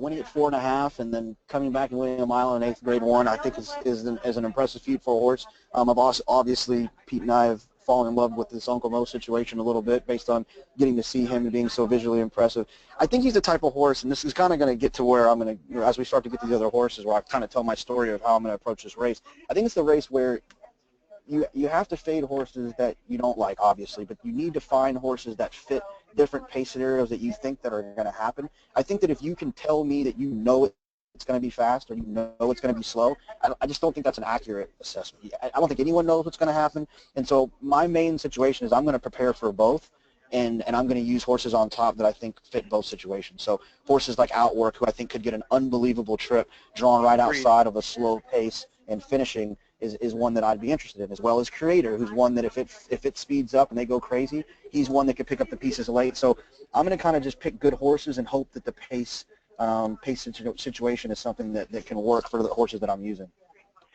winning at 4.5 and then coming back and winning a mile in 8th grade 1, I think is an impressive feat for a horse. Obviously, Pete and I have fallen in love with this Uncle Mo situation a little bit based on getting to see him and being so visually impressive. I think he's the type of horse, and this is kind of going to get to where I'm going to, as we start to get to the other horses, where I kind of tell my story of how I'm going to approach this race. I think it's the race where you have to fade horses that you don't like, obviously, but you need to find horses that fit different pace scenarios that you think that are going to happen. I think that if you can tell me that you know it's going to be fast or you know it's going to be slow, I just don't think that's an accurate assessment. I don't think anyone knows what's going to happen, and so my main situation is I'm going to prepare for both, and I'm going to use horses on top that I think fit both situations. So horses like Outwork, who I think could get an unbelievable trip, drawn right outside of a slow pace and finishing, is one that I'd be interested in, as well as Creator, who's one that if it speeds up and they go crazy, he's one that could pick up the pieces late. So I'm going to kind of just pick good horses and hope that the pace situation is something that can work for the horses that I'm using.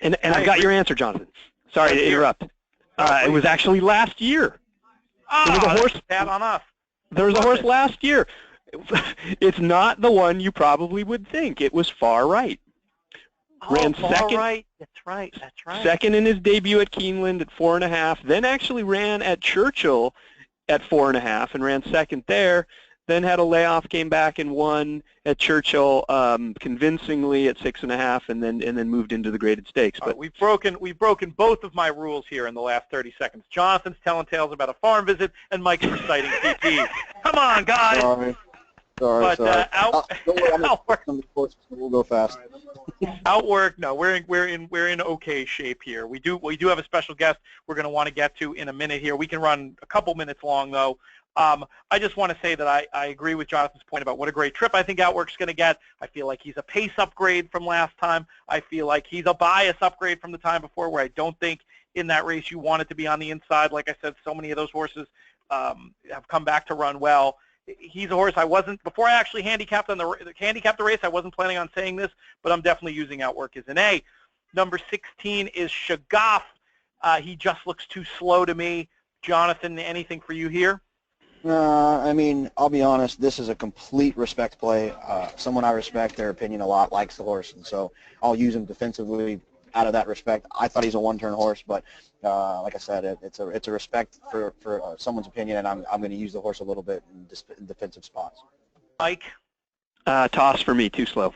And I got your answer, Jonathon. Sorry to interrupt. It was actually last year. There was a horse. Pat on us. There was a horse last year. It's not the one you probably would think. It was Far Right. Ran second. Right. That's right. That's right. Second in his debut at Keeneland at 4.5. Then actually ran at Churchill at 4.5 and ran second there. Then had a layoff, came back and won at Churchill convincingly at 6.5, and then moved into the graded stakes. But we've broken both of my rules here in the last 30 seconds. Jonathon's telling tales about a farm visit, and Mike's reciting PP. Come on, guys. Sorry. But Outwork. We'll go fast. Outwork. No, we're in okay shape here. We do have a special guest we're going to want to get to in a minute here. We can run a couple minutes long though. I just want to say that I agree with Jonathon's point about what a great trip I think Outwork's going to get. I feel like he's a pace upgrade from last time. I feel like he's a bias upgrade from the time before, where I don't think in that race you wanted to be on the inside. Like I said, so many of those horses have come back to run well. He's a horse I wasn't, before I actually handicapped the race, I wasn't planning on saying this, but I'm definitely using Outwork as an A. Number 16 is Shagaf. He just looks too slow to me. Jonathon, anything for you here? I mean, I'll be honest, this is a complete respect play. Someone I respect their opinion a lot likes the horse, and so I'll use him defensively out of that respect. I thought he's a one-turn horse, but like I said, it's a respect for someone's opinion, and I'm going to use the horse a little bit in defensive spots. Mike? Toss for me, too slow.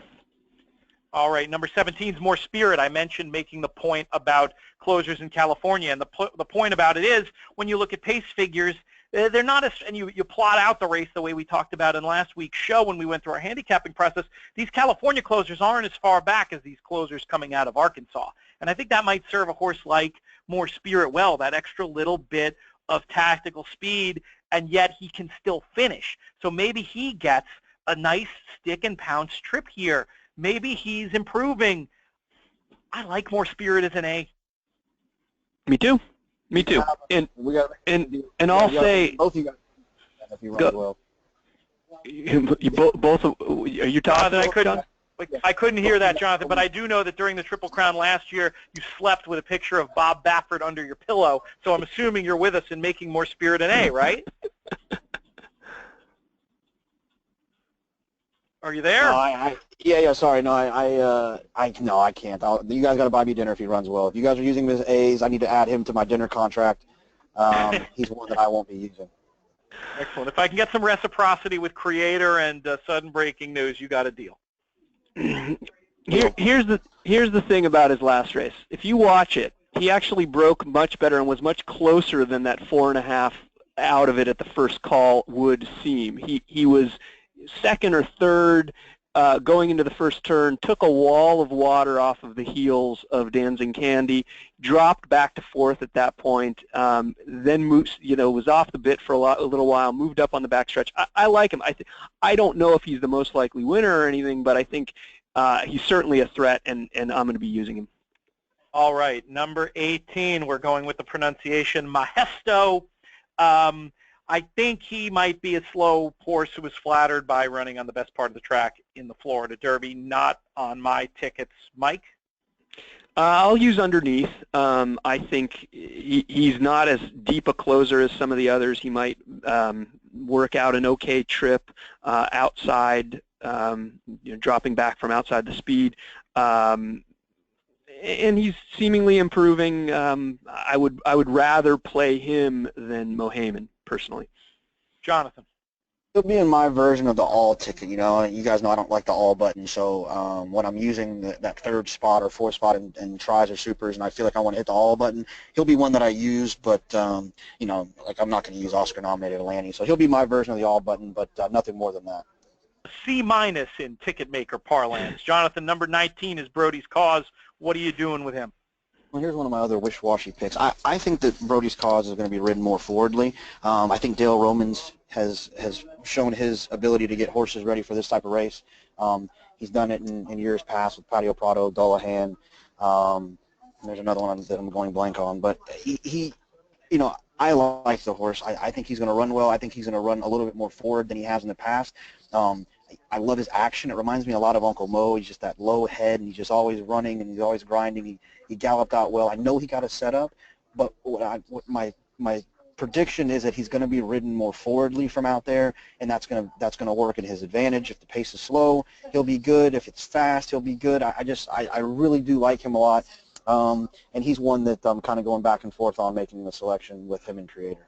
All right, number 17 is More Spirit. I mentioned making the point about closers in California, and the point about it is when you look at pace figures, they're not as, and you plot out the race the way we talked about in last week's show when we went through our handicapping process. These California closers aren't as far back as these closers coming out of Arkansas. And I think that might serve a horse like More Spirit well, that extra little bit of tactical speed, and yet he can still finish. So maybe he gets a nice stick and pounce trip here. Maybe he's improving. I like More Spirit as an A. Me too. Me too. And I'll say both of you guys if you run well. You both are you talking? I couldn't hear that, Jonathon, but I do know that during the Triple Crown last year, you slept with a picture of Bob Baffert under your pillow. So I'm assuming you're with us in making More Spirit an A, right? Are you there? Yeah. Sorry, no, I can't. You guys got to buy me dinner if he runs well. If you guys are using him as A's, I need to add him to my dinner contract. He's one that I won't be using. Excellent. If I can get some reciprocity with Creator and Sudden Breaking News, you got a deal. Here's the thing about his last race. If you watch it, he actually broke much better and was much closer than that 4.5 out of it at the first call would seem. He was second or third going into the first turn, took a wall of water off of the heels of Dancing Candy, dropped back to fourth at that point, then moved, was off the bit for a little while, moved up on the backstretch. I like him. I don't know if he's the most likely winner or anything, but I think he's certainly a threat, and I'm going to be using him. All right, number 18, we're going with the pronunciation Mahesto. I think he might be a slow horse who was flattered by running on the best part of the track in the Florida Derby, not on my tickets. Mike? I'll use underneath. I think he's not as deep a closer as some of the others. He might work out an okay trip outside, dropping back from outside the speed. And he's seemingly improving. I would rather play him than Mohamed, personally. Jonathon? He'll be in my version of the all ticket. You guys know I don't like the all button, so when I'm using that third spot or fourth spot in tries or supers, and I feel like I want to hit the all button, he'll be one that I use, but like I'm not going to use Oscar-nominated Lanny, so he'll be my version of the all button, but nothing more than that. C- in ticket maker parlance. Jonathon, number 19 is Brody's Cause. What are you doing with him? Well, here's one of my other wish-washy picks. I think that Brody's Cause is going to be ridden more forwardly. I think Dale Romans has shown his ability to get horses ready for this type of race. He's done it in years past with Patio Prado, Dullahan. There's another one that I'm going blank on. But he I like the horse. I think he's going to run well. I think he's going to run a little bit more forward than he has in the past. I love his action. It reminds me a lot of Uncle Mo. He's just that low head, and he's just always running, and he's always grinding. He galloped out well. I know he got a setup, but what my prediction is that he's going to be ridden more forwardly from out there, and that's going to work in his advantage. If the pace is slow, he'll be good. If it's fast, he'll be good. I really do like him a lot, and he's one that I'm kind of going back and forth on making the selection with him and Creator.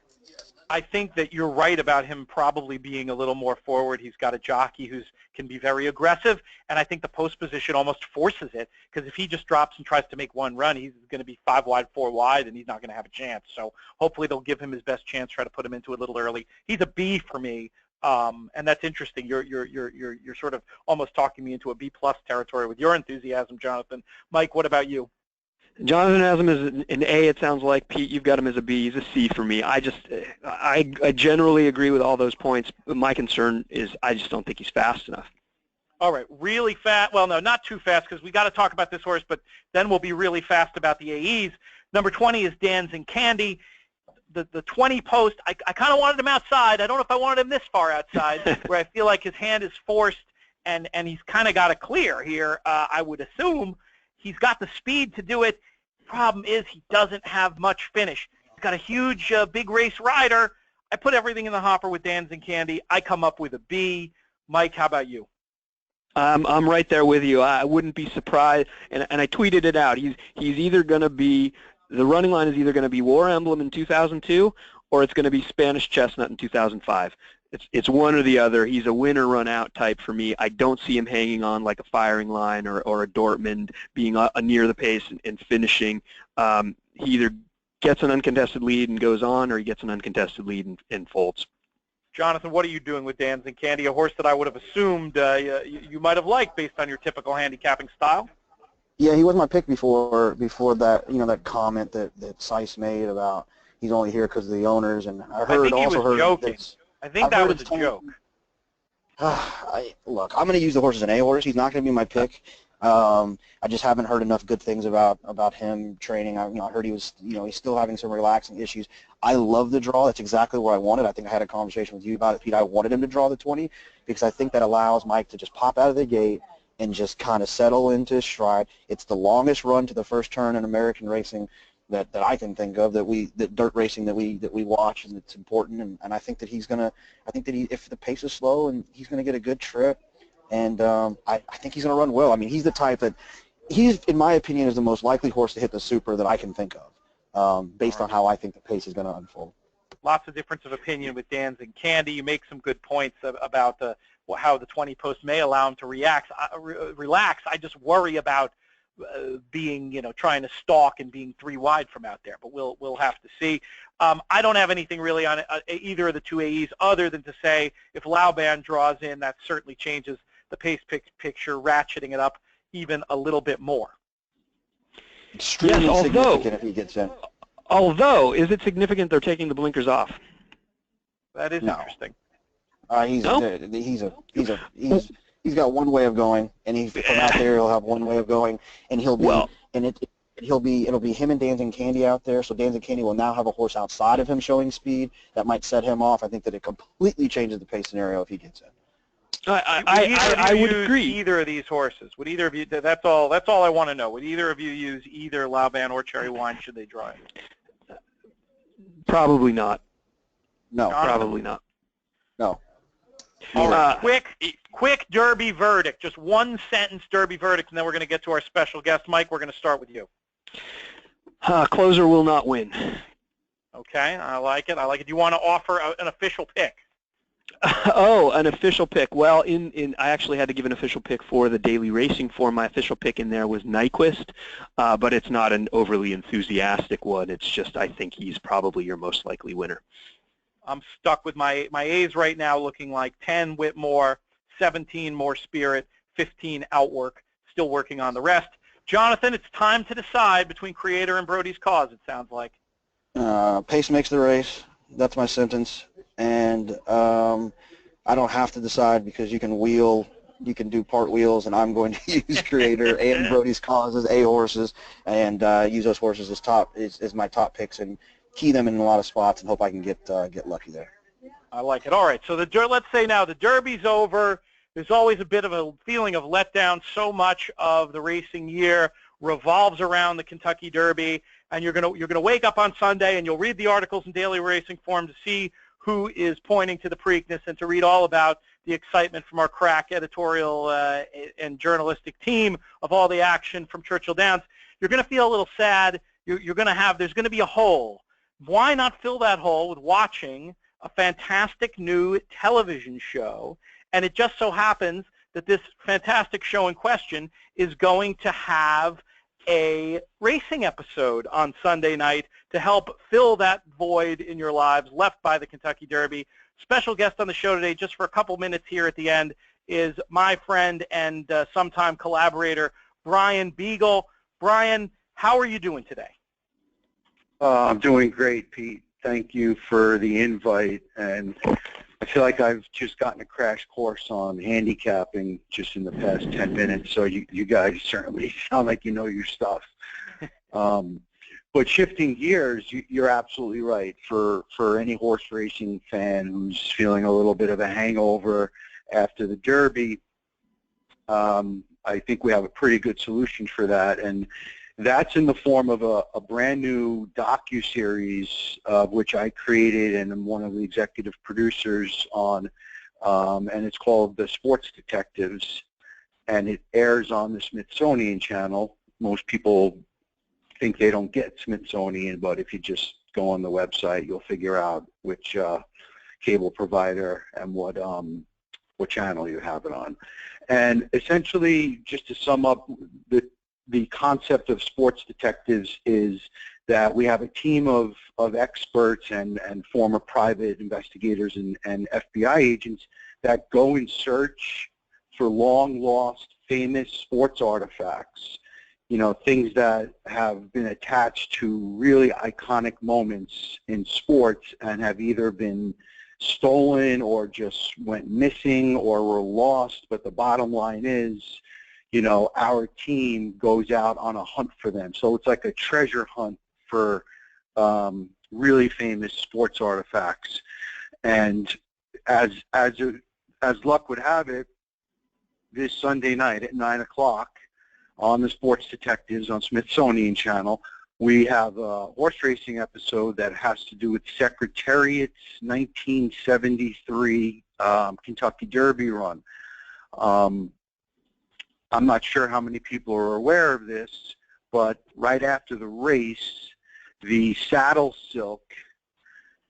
I think that you're right about him probably being a little more forward. He's got a jockey who can be very aggressive, and I think the post position almost forces it, because if he just drops and tries to make one run, he's going to be 5 wide, 4 wide, and he's not going to have a chance. So hopefully they'll give him his best chance, try to put him into it a little early. He's a B for me, and that's interesting. You're sort of almost talking me into a B+ territory with your enthusiasm, Jonathon. Mike, what about you? Jonathon has him as an A, it sounds like. Pete, you've got him as a B. He's a C for me. I generally agree with all those points, but my concern is I just don't think he's fast enough. All right, really fast. Well, no, not too fast, because we got to talk about this horse, but then we'll be really fast about the AEs. Number 20 is Dancing Candy. The 20 post, I kind of wanted him outside. I don't know if I wanted him this far outside, where I feel like his hand is forced, and he's kind of got a clear here. I would assume he's got the speed to do it. Problem is he doesn't have much finish. He's got a huge big race rider. I put everything in the hopper with Dancing Candy. I come up with a B. Mike, how about you? I'm right there with you. I wouldn't be surprised, and I tweeted it out. He's either going to be, the running line is either going to be War Emblem in 2002 or it's going to be Spanish Chestnut in 2005. It's one or the other. He's a winner run out type for me. I don't see him hanging on like a Firing Line or a Dortmund being near the pace and finishing. He either gets an uncontested lead and goes on, or he gets an uncontested lead and folds. Jonathon, what are you doing with Dancing Candy, a horse that I would have assumed you might have liked based on your typical handicapping style? Yeah, he was my pick before that, that comment that Seiss made about he's only here because of the owners, and I think he was joking. I think that was a joke. Look, I'm going to use the horse as an A horse. He's not going to be my pick. I just haven't heard enough good things about him training. I heard he was, he's still having some relaxing issues. I love the draw. That's exactly what I wanted. I think I had a conversation with you about it, Pete. I wanted him to draw the 20 because I think that allows Mike to just pop out of the gate and just kind of settle into his stride. It's the longest run to the first turn in American racing that I can think of, that dirt racing that we watch, and it's important. And I think that if the pace is slow, and he's gonna get a good trip, and I think he's gonna run well. I mean, he's the type that in my opinion, is the most likely horse to hit the Super that I can think of, based on how I think the pace is gonna unfold. Lots of difference of opinion with Dancing Candy. You make some good points about how the 20 post may allow him to relax. I just worry about being, trying to stalk and being 3 wide from out there, but we'll have to see. I don't have anything really on either of the 2 AEs other than to say if Lauban draws in, that certainly changes the pace picture, ratcheting it up even a little bit more. Extremely significant if he gets in. Although, is it significant they're taking the blinkers off? That is interesting. He's got one way of going, and from out there he'll have one way of going, and it'll be him and Dancing Candy out there. So Dancing Candy will now have a horse outside of him showing speed that might set him off. I think that it completely changes the pace scenario if he gets in. I would agree. Either of these horses? Would either of you? That's all I want to know. Would either of you use either Lauban or Cherry Wine? Should they draw it? Probably not. No, probably not. No. All right, quick Derby verdict. Just 1-sentence Derby verdict, and then we're going to get to our special guest. Mike, we're going to start with you. Closer will not win. Okay, I like it. Do you want to offer an official pick? Oh, an official pick. Well, I actually had to give an official pick for the daily racing form. My official pick in there was Nyquist, but it's not an overly enthusiastic one. It's just I think he's probably your most likely winner. I'm stuck with my A's right now, looking like 10 Whitmore, 17 More Spirit, 15 Outwork. Still working on the rest. Jonathon, it's time to decide between Creator and Brody's Cause, it sounds like. Pace makes the race. That's my sentence. And I don't have to decide because you can do part wheels, and I'm going to use Creator and Brody's Cause as A horses, and use those horses as my top picks, and key them in a lot of spots and hope I can get lucky there. I like it. All right, so let's say now the Derby's over. there's always a bit of a feeling of letdown. So much of the racing year revolves around the Kentucky Derby, and you're gonna wake up on Sunday and you'll read the articles in Daily Racing Form to see who is pointing to the Preakness and to read all about the excitement from our crack editorial and journalistic team of all the action from Churchill Downs. You're going to feel a little sad. There's going to be a hole. Why not fill that hole with watching a fantastic new television show? And it just so happens that this fantastic show in question is going to have a racing episode on Sunday night to help fill that void in your lives left by the Kentucky Derby. Special guest on the show today, just for a couple minutes here at the end, is my friend and sometime collaborator, Brian Biegel. Brian, how are you doing today? I'm doing great, Pete. Thank you for the invite. And I feel like I've just gotten a crash course on handicapping just in the past 10 minutes, so you guys certainly sound like you know your stuff. But shifting gears, you're absolutely right. For any horse racing fan who's feeling a little bit of a hangover after the Derby, I think we have a pretty good solution for that, and that's in the form of a brand new docuseries, which I created and I'm one of the executive producers on, and it's called The Sports Detectives, and it airs on the Smithsonian Channel. Most people think they don't get Smithsonian, but if you just go on the website, you'll figure out which cable provider and what channel you have it on. And essentially, just to sum up, the concept of Sports Detectives is that we have a team of experts and former private investigators and FBI agents that go in search for long-lost famous sports artifacts, you know, things that have been attached to really iconic moments in sports and have either been stolen or just went missing or were lost. But the bottom line is, you know, our team goes out on a hunt for them. So it's like a treasure hunt for really famous sports artifacts. And as luck would have it, this Sunday night at 9 o'clock on the Sports Detectives on Smithsonian Channel, we have a horse racing episode that has to do with Secretariat's 1973 Kentucky Derby run. I'm not sure how many people are aware of this, but right after the race, the saddle silk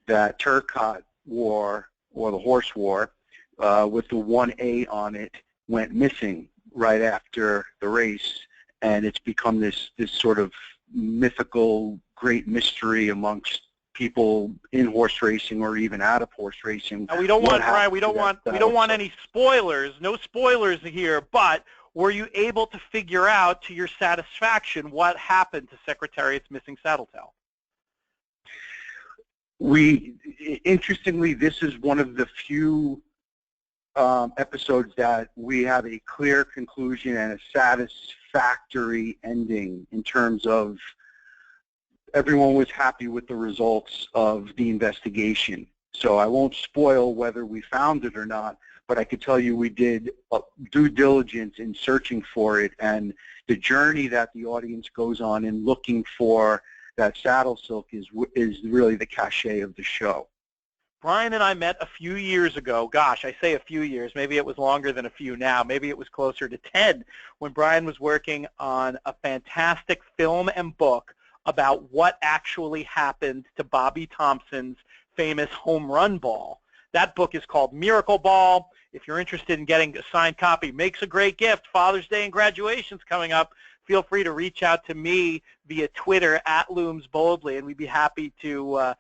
that Turcotte wore, or the horse wore, with the 1A on it, went missing right after the race, and it's become this sort of mythical great mystery amongst people in horse racing or even out of horse racing. Now, we don't want, Brian, we don't want any spoilers, no spoilers here, but were you able to figure out to your satisfaction what happened to Secretariat's missing saddle tail? Interestingly, this is one of the few episodes that we have a clear conclusion and a satisfactory ending in terms of everyone was happy with the results of the investigation. So I won't spoil whether we found it or not, but I could tell you we did due diligence in searching for it, and the journey that the audience goes on in looking for that saddle silk is really the cachet of the show. Brian and I met a few years ago. Gosh, I say a few years. Maybe it was longer than a few now. Maybe it was closer to 10 when Brian was working on a fantastic film and book about what actually happened to Bobby Thompson's famous home run ball. That book is called Miracle Ball. If you're interested in getting a signed copy, makes a great gift. Father's Day and graduation's coming up. Feel free to reach out to me via Twitter @LoomsBoldly, and we'd be happy to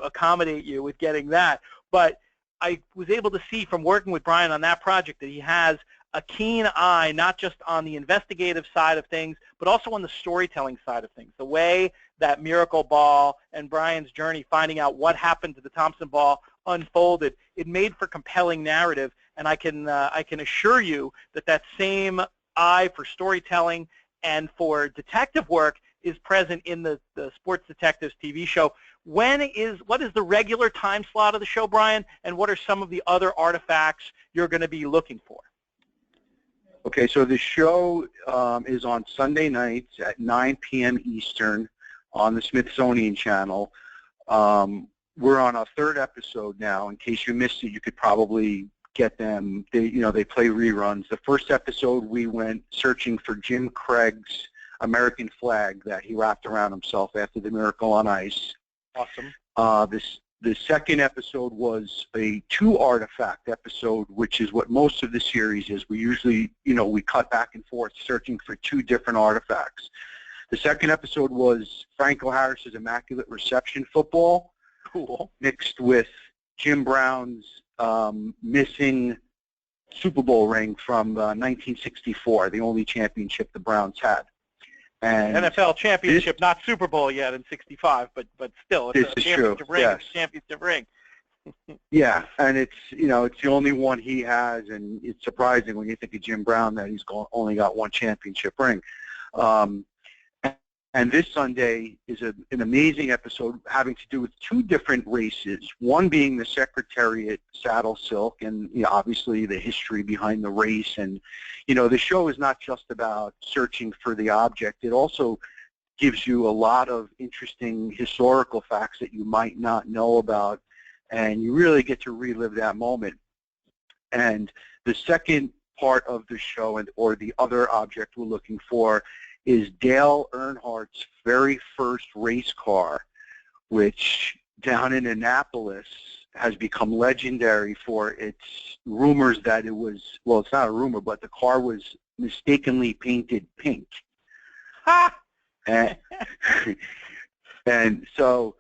accommodate you with getting that. But I was able to see from working with Brian on that project that he has a keen eye not just on the investigative side of things, but also on the storytelling side of things. The way that Miracle Ball and Brian's journey finding out what happened to the Thompson ball unfolded, it made for compelling narrative, and I can assure you that that same eye for storytelling and for detective work is present in the Sports Detectives TV show. What is the regular time slot of the show, Brian, and what are some of the other artifacts you're going to be looking for? Okay, so the show is on Sunday nights at 9 p.m. Eastern on the Smithsonian Channel. We're on our third episode now. In case you missed it, you could probably get them. They play reruns. The first episode, we went searching for Jim Craig's American flag that he wrapped around himself after the Miracle on Ice. Awesome. The second episode was a 2-artifact episode, which is what most of the series is. We usually, we cut back and forth searching for 2 different artifacts. The second episode was Franco Harris's Immaculate Reception football, cool, mixed with Jim Brown's missing Super Bowl ring from 1964, the only championship the Browns had. And NFL championship, not Super Bowl yet in '65, but still, it's a championship ring. Yes. It's a championship ring. Yeah, and it's the only one he has, and it's surprising when you think of Jim Brown that he's only got 1 championship ring. And this Sunday is an amazing episode having to do with 2 different races, one being the Secretariat Saddle Silk and obviously the history behind the race. And, the show is not just about searching for the object. It also gives you a lot of interesting historical facts that you might not know about, and you really get to relive that moment. And the second part of the show, or the other object we're looking for, is Dale Earnhardt's very first race car, which down in Annapolis has become legendary for its rumors that it was, well, it's not a rumor, but the car was mistakenly painted pink. Ha! And so,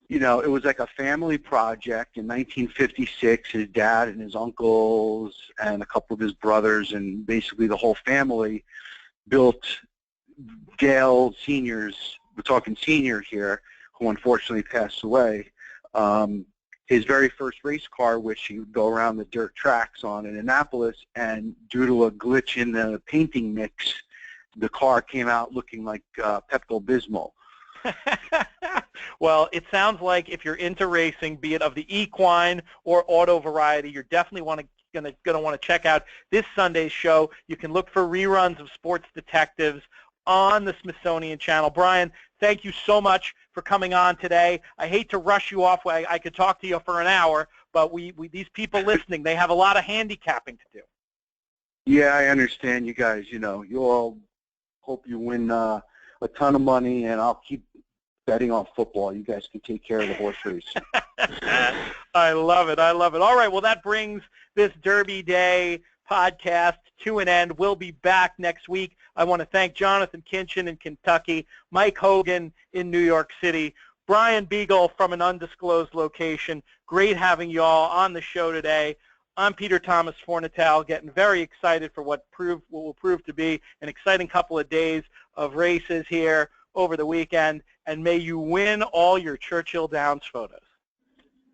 it was like a family project. In 1956, his dad and his uncles and a couple of his brothers and basically the whole family built Dale Sr.'s, we're talking senior here, who unfortunately passed away, his very first race car, which he would go around the dirt tracks on in Annapolis, and due to a glitch in the painting mix, the car came out looking like Pepto-Bismol. Well, it sounds like if you're into racing, be it of the equine or auto variety, you're definitely going to want to check out this Sunday's show. You can look for reruns of Sports Detectives on the Smithsonian Channel. Brian, thank you so much for coming on today. I hate to rush you off. I could talk to you for an hour, but these people listening, they have a lot of handicapping to do. Yeah, I understand you guys. You all hope you win a ton of money, and I'll keep betting on football. You guys can take care of the horse race. I love it. All right, well, that brings this Derby Day podcast to an end. We'll be back next week. I want to thank Jonathon Kinchen in Kentucky, Mike Hogan in New York City, Brian Biegel from an undisclosed location. Great having you all on the show today. I'm Peter Thomas Fornatale, getting very excited for what will prove to be an exciting couple of days of races here over the weekend, and may you win all your Churchill Downs photos.